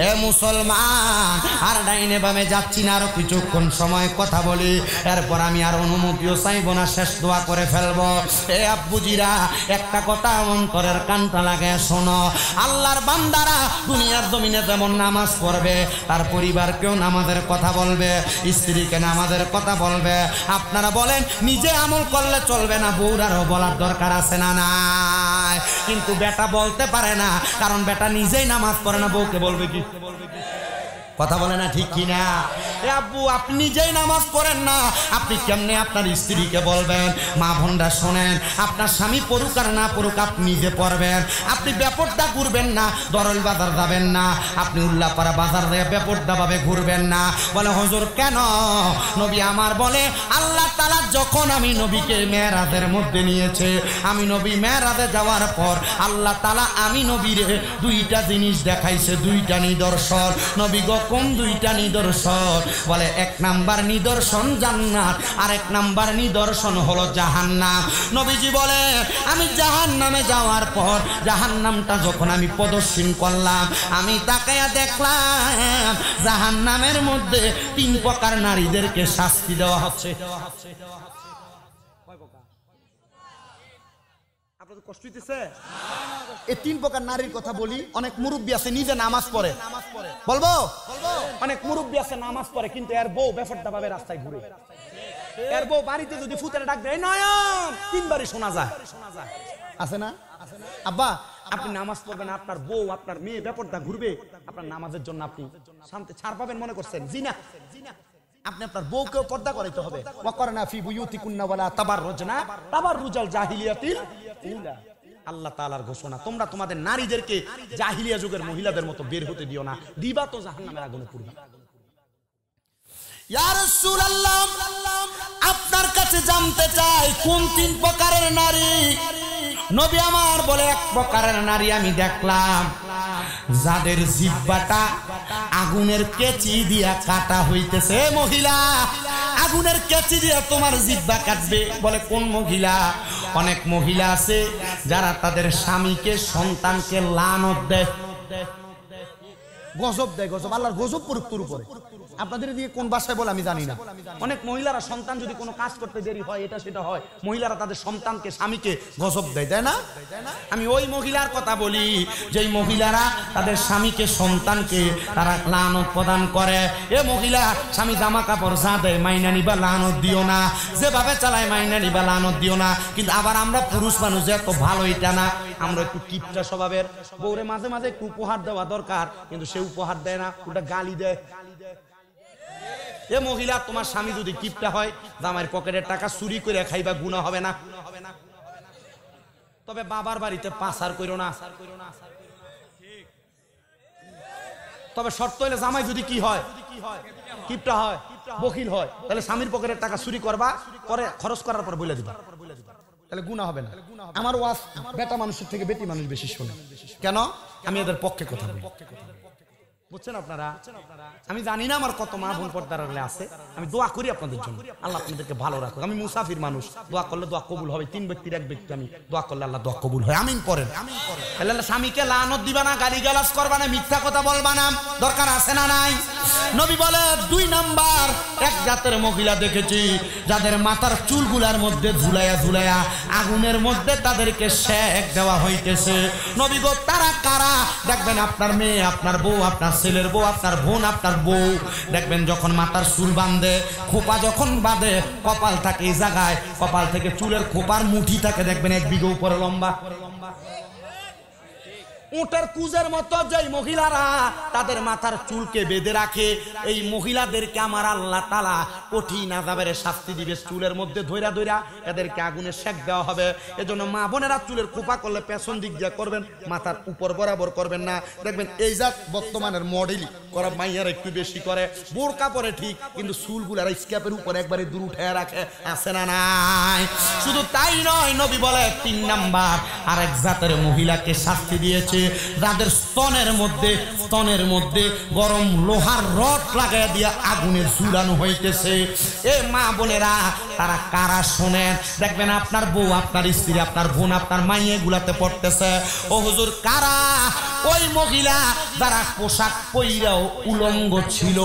এ মুসলমান আর ডাইনে বামে যাচ্ছি না, আরো কিছুক্ষণ সময় কথা বলি, এরপর আমি আর অনুমতিও চাইব না, শেষ দোয়া করে ফেলবো। এ আব্বুজিরা একটা কথা অন্তরের কানটা লাগে শোনো, আল্লাহর বান্দারা দুনিয়ার জমিনে যেমন নামাজ পড়বে তার পরিবারকেও নামাজের কথা বলবে, স্ত্রীকে নামাজের কথা বলবে। আপনারা বলেন নিজে আমল করলে চলবে না, বউরারও বলার দরকার আছে না নাই? কিন্তু বেটা বলতে পারে না, কারণ বেটা নিজেই নামাজ পড়ে না, বউকে বলবে কি? কথা বলে না ঠিক কিনা? এ আব্বু আপনি নিজেই নামাজ পড়েন না, আপনি কেমনে আপনার স্ত্রীকে বলবেন? মা বোনরা শোনেন, আপনার স্বামী পড়ুক আর না পড়ুক আপনি নিজে পড়বেন। আপনি বেপরদা ঘুরবেন না, দরল বাজার যাবেন না, আপনি উল্লাপাড়া বাজার দিয়ে বেপরদা ভাবে ঘুরবেন না। বলে হুজুর কেন? নবী আমার বলে আল্লাহ তাআলা যখন আমি নবীকে মেরাজের মধ্যে নিয়েছে, আমি নবী মেরাজে যাওয়ার পর আল্লাহ তাআলা আমি নবীরে 2টা জিনিস দেখাইছে, 2টা নিদর্শন। নবী গো কোন 2টা নিদর্শন? বলে 1 নাম্বার নিদর্শন জান্নাত, আর 1 নাম্বার নিদর্শন হলো জাহান্নাম। নবীজি বলে আমি জাহান্নামে যাওয়ার পর জাহান্নামটা যখন আমি প্রদর্শন করলাম, আমি তাকায়া দেখলাম জাহান্নামের মধ্যে 3 প্রকার নারীদেরকে শাস্তি দেওয়া হচ্ছে। আপনাদের কষ্ট হইতেছে? এই 3 প্রকার নারীর কথা বলি। অনেক মুরব্বী আছে নিজে নামাজ পড়ে, বলবো অনেক মুরব্বী আছে নামাজ পড়ে, কিন্তু এর বউ বেফরদা ভাবে রাস্তায় ঘুরে। এর বউ বাড়িতে যদি ফুতের ডাক দেয় নয়ন 3 বারই শোনা যায়, আছে না? আব্বা আপনি নামাজ পড়বেন, আপনার বউ আপনার মেয়ে বেপরদা ঘুরবে, আপনার নামাজের জন্য আপনি শান্তি ছাড় পাবেন মনে করছেন? জি না, আপনি আপনার বউকেও পর্দা করাইতে হবে। ওয়াকরনা ফি বুয়ুতিকুন্না ওয়ালা তাবাররুজনা তাবাররুজাল জাহিলিয়াতিল উলা। আল্লাহ তাআলার ঘোষণা, তোমরা তোমাদের নারীদেরকে জাহিলিয়া যুগের মহিলাদের মতো বের হতে দিও না, দিবা তো জাহান্নামের আগুনে পুড়বে। ইয়া রাসূলুল্লাহ আপনার কাছে জানতে চাই কোন 3 প্রকারের নারী? নবী আমার বলে 1 প্রকারের নারী আমি দেখলাম যাদের জিহ্বাটা আগুনের কেচি দিয়া কাটা হইতেছে। মহিলা আগুনের কেচি দিয়া তোমার জিহ্বা কাটবে। বলে কোন মহিলা? অনেক মহিলা আছে যারা তাদের স্বামীকে সন্তানকে লানত দেয়, গজব দেয়, গজব, আল্লাহর গজব পড়ুক তোর উপরে। আপনাদের দিকে কোন ভাষায় বলে আমি জানি না। অনেক মহিলারা সন্তান যদি কোনো কাজ করতে দেরি হয়, এটা সেটা হয়, মহিলারা তাদের সন্তানকে স্বামীকে গজব দেয়, তাই না? আমি ওই মহিলার কথা বলি যেই মহিলারা তাদের স্বামীকে সন্তানকে তারা লানত প্রদান করে। এ মহিলা স্বামী জামা কাপড় যা দেয় মাইনা নিবা, লানত দিও না। যেভাবে চালায় মাইনা নিবা, লানত দিও না। কিন্তু আবার আমরা পুরুষ মানুষ এত ভালো এটা না, আমরা একটু কিপটা স্বভাবের। বউরে মাঝে মাঝে একটু উপহার দেওয়া দরকার, কিন্তু সে উপহার দেয় না, ওটা গালি দেয়। এ মহিলা তোমার স্বামী যদি কিপটা হয়, জামাইয়ের পকেটের টাকা চুরি করে খাইবা, গুনাহ হবে না। তবে বাবার বাড়িতে পাচার কইরো না। তবে শর্ত হইলে জামাই যদি কি হয়, কিপটা হয়, বকিল হয়, তাহলে স্বামীর পকেটের টাকা চুরি করবা, পরে খরচ করার পর বলে দিবা, তাহলে গুনাহ হবে না। আমার ওয়াজ বেটা মানুষের থেকে বেটি মানুষ বেশি শোনে, কেন? আমি এদের পক্ষে কথা বলি, বুঝছেন আপনারা? আমি জানি না আমার কত মা বোন পর্দার আড়ালে আছে, আমি দোয়া করি আপনাদের জন্য, আল্লাহ আপনাদেরকে ভালো রাখুক। আমি মুসাফির মানুষ, দোয়া করলে দোয়া কবুল হবে। 3 ব্যক্তির এক ব্যক্তি, আমি দোয়া করলে আল্লাহ দোয়া কবুল হয়। আমিন পড়েন। তাহলে স্বামীকে লানত দিবা না, গালিগালাজ করবা না, মিথ্যা কথা বলবা না, দরকার আছে না নাই? নবী বলে 2 নাম্বার, এক জাতের মহিলা দেখেছি যাদের মাথার চুলগুলার মধ্যে ঝুলাইয়া ঝুলাইয়া আগুনের মধ্যে তাদেরকে সেক দেওয়া হইতেছে। নবী গো, তারা কারা? দেখবেন আপনার মেয়ে, আপনার বউ, আপনার ছেলের বউ, আপনার বোন, আপনার বউ, দেখবেন যখন মাথার চুল বাঁধে, খোপা যখন বাঁধে, কপাল থাকে এই জায়গায়, কপাল থেকে চুলের খোপার মুঠি থাকে, দেখবেন 1 বিঘা উপরে লম্বা, উটের কুজের মতো। যেই মহিলারা তাদের মাথার চুলকে বেঁধে রাখে, এই মহিলাদেরকে আমার আল্লাহ তাআলা কঠিন আযাবের শাস্তি দিবে। চুলের মধ্যে ধইরা ধইরা এদেরকে আগুনে সেক দেওয়া হবে। এজন্য মা বোনেরা চুলের খোপা করলে পেছন দিক দিয়ে করবেন, মাথার উপর বরাবর করবেন না। দেখবেন এই জাত বর্তমানের মডেল করা মাইয়ার একটু বেশি করে, বোরকা পরে ঠিক, কিন্তু চুলগুলার স্ক্যাপের উপরে একবারে দূর উঠায় রাখে, আছে না নাই? শুধু তাই নয়, নবী বলে 3 নাম্বার আরেক জাতের মহিলাকে শাস্তি দিয়েছে, যাদের স্তনের মধ্যে গরম লোহার রড লাগাইয়া দিয়া আগুনে ঝুলানো হইতেছে। এ মা বোনেরা, তারা কারা শোনেন? দেখবেন আপনার বউ, আপনার স্ত্রী, আপনার বোন, আপনার মাইয়ে গুলাতে পড়তেছে। ও হুজুর, কারা? ওই মহিলা যারা পোশাক পইরাও উলঙ্গ ছিল।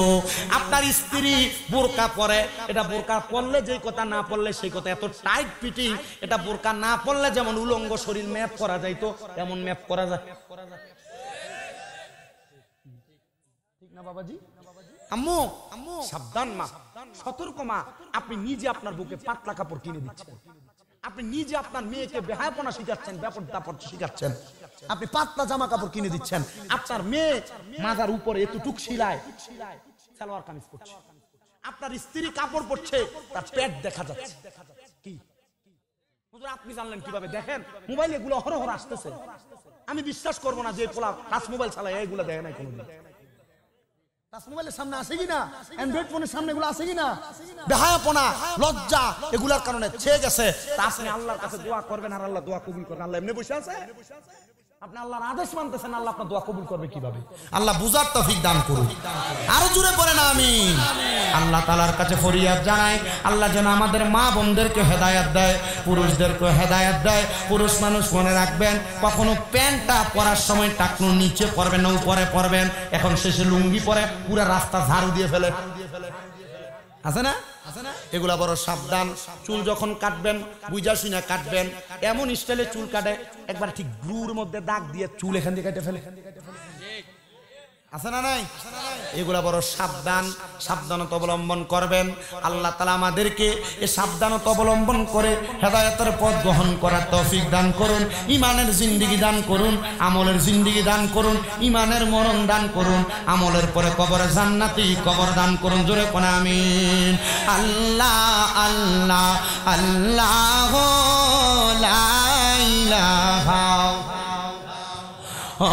আপনার স্ত্রী বোরকা পরে, এটা বোরকা পরলে যে কথা, না পরলে সেই কথা, এত টাইট ফিটিং, এটা বোরকা না পরলে যেমন উলঙ্গ শরীর ম্যাপ করা যাইতো, এমন ম্যাপ করা যায়, ঠিক না বাবাজি? আম্মু, সাবধান মা, সতর্ক মা। আপনি নিজে আপনার বুকে পাতলা কাপড় কিনে দিচ্ছেন, আপনি নিজে আপনার মেয়েকে বেহায়াপনা শিখাচ্ছেন, ব্যাপক দাপট শিখাচ্ছেন, আপনি পাতলা জামা কাপড় কিনে দিচ্ছেন। আপনার মেয়ে মাথার উপরে এতটুক শিলায় সালোয়ার কামিজ পরছে, আপনার স্ত্রী কাপড় পরছে, তার পেট দেখা যাচ্ছে। কি হুজুর আপনি জানলেন কিভাবে? দেখেন মোবাইলে এগুলো অহরহ আসতেছে। আমি বিশ্বাস করবো না যে পোলা টাচ মোবাইল চালায় এগুলো দেখে নাই কোনোদিন। টাচ মোবাইলের সামনে আসে কিনা, অ্যান্ড্রয়েড ফোনের সামনে এগুলো আসে কিনা, বেহায়াপনা, লজ্জা, এগুলার কারণে ছেয়ে গেছে। তা আপনি আল্লাহর কাছে দোয়া করবেন আর আল্লাহ দোয়া কবুল করবেন। আল্লাহ এমনি বসে আছে? আপনি আল্লাহর আদেশ মানতেছেন, আল্লাহ আপনার দোয়া কবুল করবে কিভাবে? আল্লাহ বুঝার তৌফিক দান করুন। আরো জোরে পড়েন আমিন। আল্লাহ তাআলার কাছে ফরিয়াদ জানাই, আল্লাহ যেন আমাদের মা বোনদেরকে হেদায়েত দেয়, পুরুষদেরকে হেদায়েত দেয়। পুরুষ মানুষ মনে রাখবেন, কখনো প্যান্টটা পরার সময় টাকনু নিচে পরবেন না, উপরে পরবেন। এখন শেষে লুঙ্গি পরে পুরো রাস্তা ঝাড়ু দিয়ে ফেলে, আছে না? এগুলা বড় সাবধান। চুল যখন কাটবেন বুঝা শুনে কাটবেন। এমন স্টাইলে চুল কাটে একবার ঠিক গ্রুর মধ্যে দাগ দিয়ে চুল এখান থেকে কেটে ফেলে, আছে না নাই? এগুলা বড় সাবধান, সাবধানতা অবলম্বন করবেন। আল্লাহ তাআলা আমাদেরকে এই সাবধানতা অবলম্বন করে হেদায়েতের পথ গ্রহণ করার তৌফিক দান করুন, ঈমানের জিন্দেগি দান করুন, আমলের জিন্দেগি দান করুন, ঈমানের মরণ দান করুন, আমলের পরে কবরে জান্নাতি কবর দান করুন। জোরে কোন আমিন। আল্লাহ আল্লাহ আল্লাহ লা ইলাহা, ও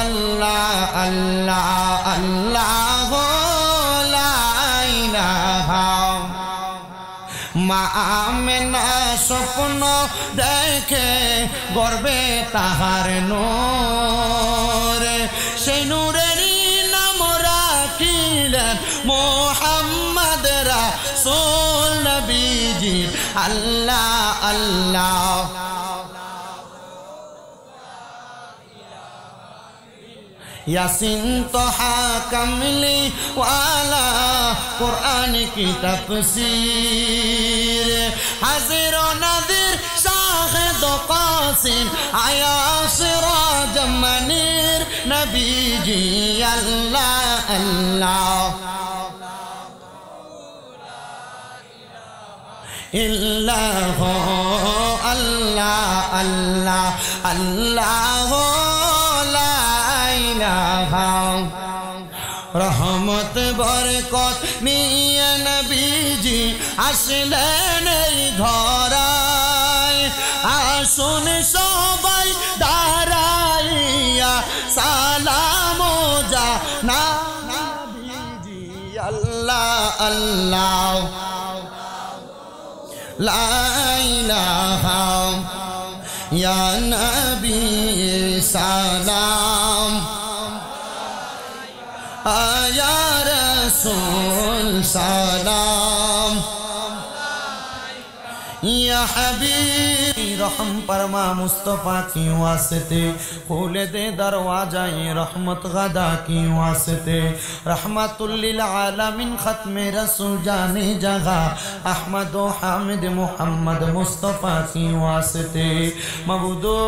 আল্লাহ আল্লাহ আল্লাহ লা ইলাহা। মা আমেনা স্বপ্ন দেখে গর্বে তাহার নূর, সেই নূরেরই নাম রাখিলেন মুহাম্মদ রাসূল নবীজি। আল্লাহ আল্লাহ यासीन तोहा कमली वाला कुरान की तफसीर, हाजिर व नादिर शाहिद व कासिम आया सिराज मनीर नबी जी। अल्लाह अल्लाह इल्लाह अल्लाह अल्लाह अल्लाह रहमत बरकत निये नबीजी আসলেন এই ধরায়। আসুন সবাই দাঁড়াইয়া সালাম জানা নবীজি। আল্লাহ আল্লাহ লা ইলাহা ইয়া নবী সালাম ইয়া রাসূল সালাম या हबीब रहम परमा मुस्तफ़ा की वास्ते खोले दे दरवाजा रहमत गदा की वास्ते रहमतुल लिल आलमीन खत्मे रसूल जाने जगह अहमद व हामिद मुहम्मद मुस्तफ़ा की वास्ते मबूदो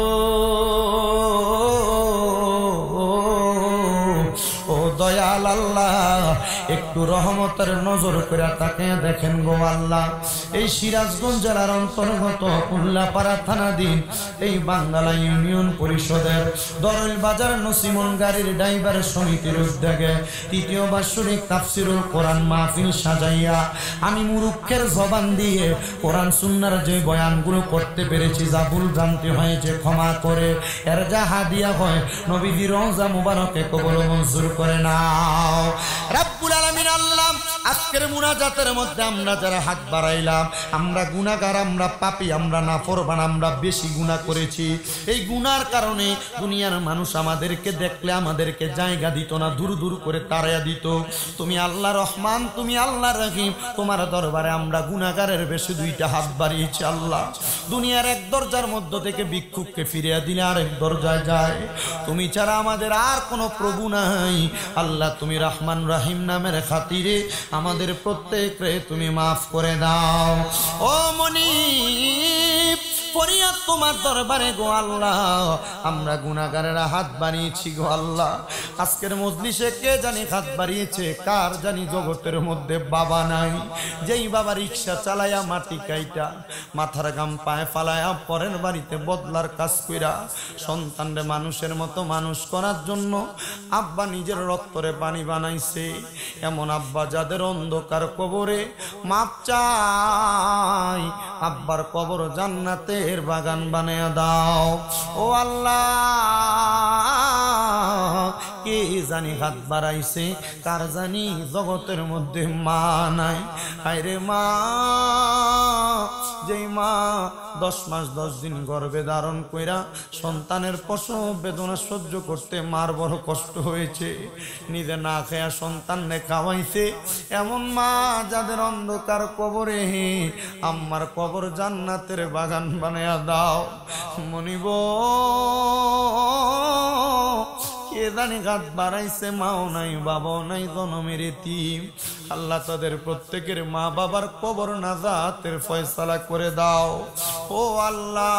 ও দয়াল আল্লাহ একটু রহমতের নজর করে তাকে দেখেন গো আল্লাহ। এই সিরাজগঞ্জ জেলার অন্তর্গত উল্লাপাড়া থানাধীন এই বাঙ্গালা ইউনিয়ন পরিষদের দরুল বাজার নসিমন গাড়ির ড্রাইভার সমিতির উদ্যোগে তৃতীয় বার্ষিক তাফসিরুল কোরআন মাহফিল সাজাইয়া আমি মুরুক্ষের জবান দিয়ে কোরআন সুন্নাহর যে বয়ানগুলো করতে পেরেছি, যা ভুল ভ্রান্তি হয়েছে ক্ষমা করে এর যা হাদিয়া হয় নবীজির রওজা মুবারকে কবুল মঞ্জুর করে নাও রব্বুল আলামিন। আল্লাহ আজকের মুনাজাতের মধ্যে আমরা যারা হাত বাড়াইলাম, আমরা গুনাহগার, আমরা পাপী, আমরা নাফরমান, আমরা বেশি গুনাহ করেছি। এই গুনার কারণে দুনিয়ার মানুষ আমাদেরকে দেখলে আমাদেরকে জায়গা দিত না, দূর দূর করে তাড়াইয়া দিত। তুমি আল্লাহ রহমান, তুমি আল্লাহ রহিম, তোমার দরবারে আমরা গুনাহগারের বেশি দুইটা হাত বাড়িয়েছি। আল্লাহ দুনিয়ার এক দরজার মধ্য থেকে ভিক্ষুককে ফিরিয়ে দিলে আরেক দরজায় যায়। তুমি ছাড়া আমাদের আর কোনো প্রভু নাই। আল্লাহ তুমি রহমান রহিম নামের খাতিরে আমাদের প্রত্যেককে তুমি মাফ করে দাও। ও মুনিব ফরিয়াদ তোমার দরবারে গো আল্লাহ, আমরা গুনাহগারেরা হাত বাড়িয়েছি গো আল্লাহ। আজকের মজলিসে কে জানি হাত বাড়িয়েছে, কার জানি জগতের মধ্যে বাবা নাই, যেই বাবা রিক্সা চালায়া মাটি কাইটা মাথার গাম পায়ে ফালায়া পরের বাড়িতে বদলার কাজ কইরা সন্তানরে মানুষের মতো মানুষ করার জন্য আব্বা নিজের রক্তরে পানি বানাইছে। এমন আব্বা যাদের অন্ধকার কবরে মাপ চাই, আব্বার কবর জান্নাতের বাগান বানিয়ে দাও। ও আল্লাহ কে জানি হাত বাড়াইছে, কার জানি জগতের মধ্যে মা নাই। আরে মা, যেই মা 10 মাস 10 দিন গর্ভে ধারণ কইরা সন্তানের প্রসব বেদনা সহ্য করতে মার বড় কষ্ট হয়েছে, নিজে না খেয়া সন্তানরে খাওয়াইছে। এমন মা যাদের অন্ধকার কবরে আম্মার কবর জান্নাতের বাগান বানায়া দাও। মনিব কে জানি হাত বাড়াইছে, মাও নাই বাবাও নাই, জনমের এতিম। আল্লাহ তাদের প্রত্যেকের মা বাবার কবর নাজাতের ফয়সালা করে দাও। ও আল্লাহ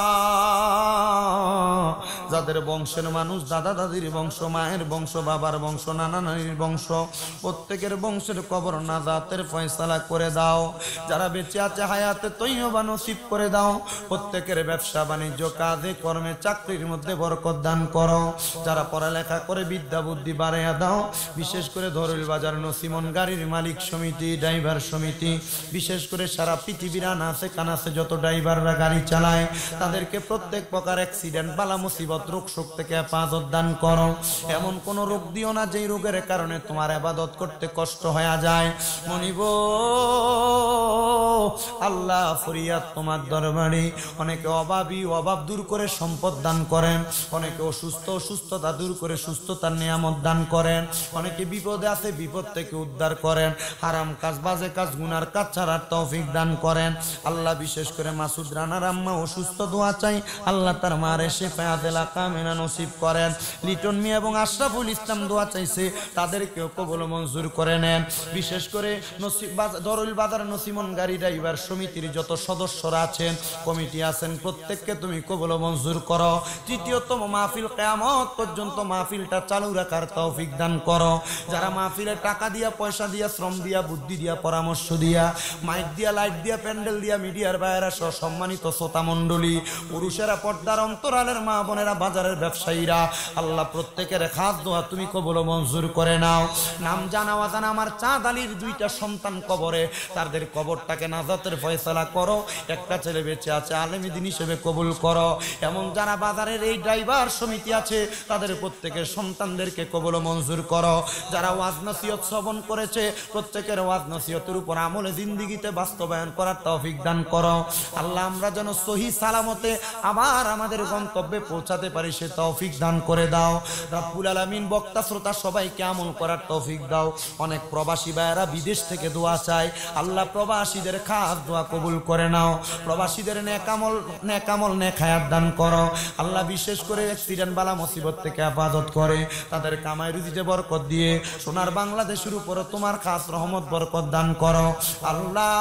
যাদের বংশের মানুষ, দাদা দাদির বংশ, মায়ের বংশ, বাবার বংশ, নানা নানির বংশ, প্রত্যেকের বংশের কবর নাজাতের ফয়সালা করে দাও। যারা বেঁচে আছে হায়াতে তৈয়বা নসিব করে দাও। প্রত্যেকের ব্যবসা বাণিজ্য কাজে কর্মে চাকরির মধ্যে বরকত দান করো। যারা পড়ালেখা করে বিদ্যা বুদ্ধি বাড়াইয়া দাও। বিশেষ করে দরুল বাজার নসিমন গাড়ির মালিক সমিতি, ড্রাইভার সমিতি, বিশেষ করে সারা পৃথিবীর আনাচে কানাচে যত ড্রাইভাররা গাড়ি চালায় তাদেরকে প্রত্যেক প্রকার অ্যাক্সিডেন্ট, বালা মুসিবত, রোগ শোক থেকে হেফাজত দান করো। এমন কোন রোগ দিও না যেই রোগের কারণে তোমার ইবাদত করতে কষ্ট হয়ে যায়। মনিব আল্লাহ ফরিয়াদ তোমার দরবারে। অনেকে অভাবী, অভাব দূর করে সম্পদ দান করেন। অনেকে অসুস্থ, অসুস্থতা দূর করে সুস্থতার নিয়ামত দান করেন। অনেকে বিপদে আছে, বিপদ থেকে উদ্ধার করেন। হারাম কাজ, বাজে কাজ, গুনার কাজ ছাড়ার তৌফিক দান করেন। আল্লাহ বিশেষ করে মাসুদ রানার আম্মা অসুস্থ, দোয়া চাই আল্লাহ তার মারে শেফা দিলা কামিনা নসিব করেন। লিটন মিয়া এবং আশরাফুল ইসলাম দোয়া চাইছে, তাদেরকেও কবুল মঞ্জুর করে নেন। বিশেষ করে দরুল বাজার নসিমন গাড়ি ড্রাইভার সমিতির যত সদস্যরা আছেন, কমিটি আছেন, প্রত্যেককে তুমি কবুল মঞ্জুর করো। তৃতীয়তম মাহফিল কিয়ামত পর্যন্ত মাহফিলটা চালু রাখার তৌফিক দান করো। যারা মাহফিলে টাকা দিয়া, পয়সা দিয়া, শ্রম দিয়া, বুদ্ধি দিয়া, পরামর্শ দিয়া, মাইক দিয়া, লাইট দিয়া, প্যান্ডেল দিয়া, মিডিয়ার বাইরা সহ সম্মানিত শ্রোতা মণ্ডলী, পুরুষেরা, পর্দার অন্তরালের মা বোনেরা, বাজারের ব্যবসায়ীরা, আল্লাহ প্রত্যেকের খাস দোয়া তুমি কবুল মঞ্জুর করে নাও। নাম জানা অজানা আমার চাঁদ আলীর 2টা সন্তান কবরে, তাদের কবরটাকে না নাজাতের ফয়সালা করো। একটা ছেলে বেঁচে আছে, আলেম দ্বীন হিসেবে কবুল করো। এমন যারা বাজারের এই ড্রাইভার সমিতি আছে তাদের প্রত্যেকের সন্তানদেরকে কবুল মঞ্জুর করো। যারা ওয়াজ নসিহত শ্রবণ করেছে প্রত্যেকের ওয়াজ নসিহতের উপর আমলে জিন্দেগিতে বাস্তবায়ন করার তৌফিক দান করো। আল্লাহ আমরা যেন সহি সালামতে আবার আমাদের গন্তব্যে পৌঁছাতে পারি সে তৌফিক দান করে দাও। রব্বুল আলামিন বক্তা শ্রোতা সবাইকে আমল করার তৌফিক দাও। অনেক প্রবাসী ভাইয়েরা বিদেশ থেকে দোয়া চায়, আল্লাহ প্রবাসীদের খাস দোয়া কবুল করে নাও। প্রবাসীদের নেক আমল নেক হায়াত দান করো। আল্লাহ বিশেষ করে অ্যাক্সিডেন্ট বালা মুসিবত থেকে হেফাজত করে তাদের কামাই রুজিতে বরকত দিয়ে সোনার বাংলাদেশের উপরে তোমার খাস রহমত বরকত দান করো। আল্লাহ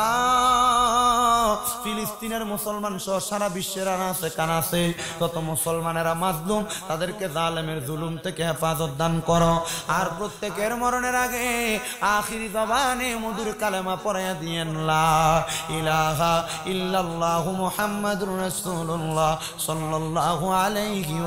ফিলিস্তিনের মুসলমান সহ সারা বিশ্বের আনাচে কানাচে তত মুসলমানেরা মাজলুম, তাদেরকে জালেমের জুলুম থেকে হেফাজত দান করো। আর প্রত্যেকের মরণের আগে আখিরি জবানে মধুর কালেমা পড়াইয়া দিয়েন লা ইলাহা ইল্লাল্লাহু মুহাম্মাদুর রাসূলুল্লাহ সাল্লাল্লাহু আলাইহি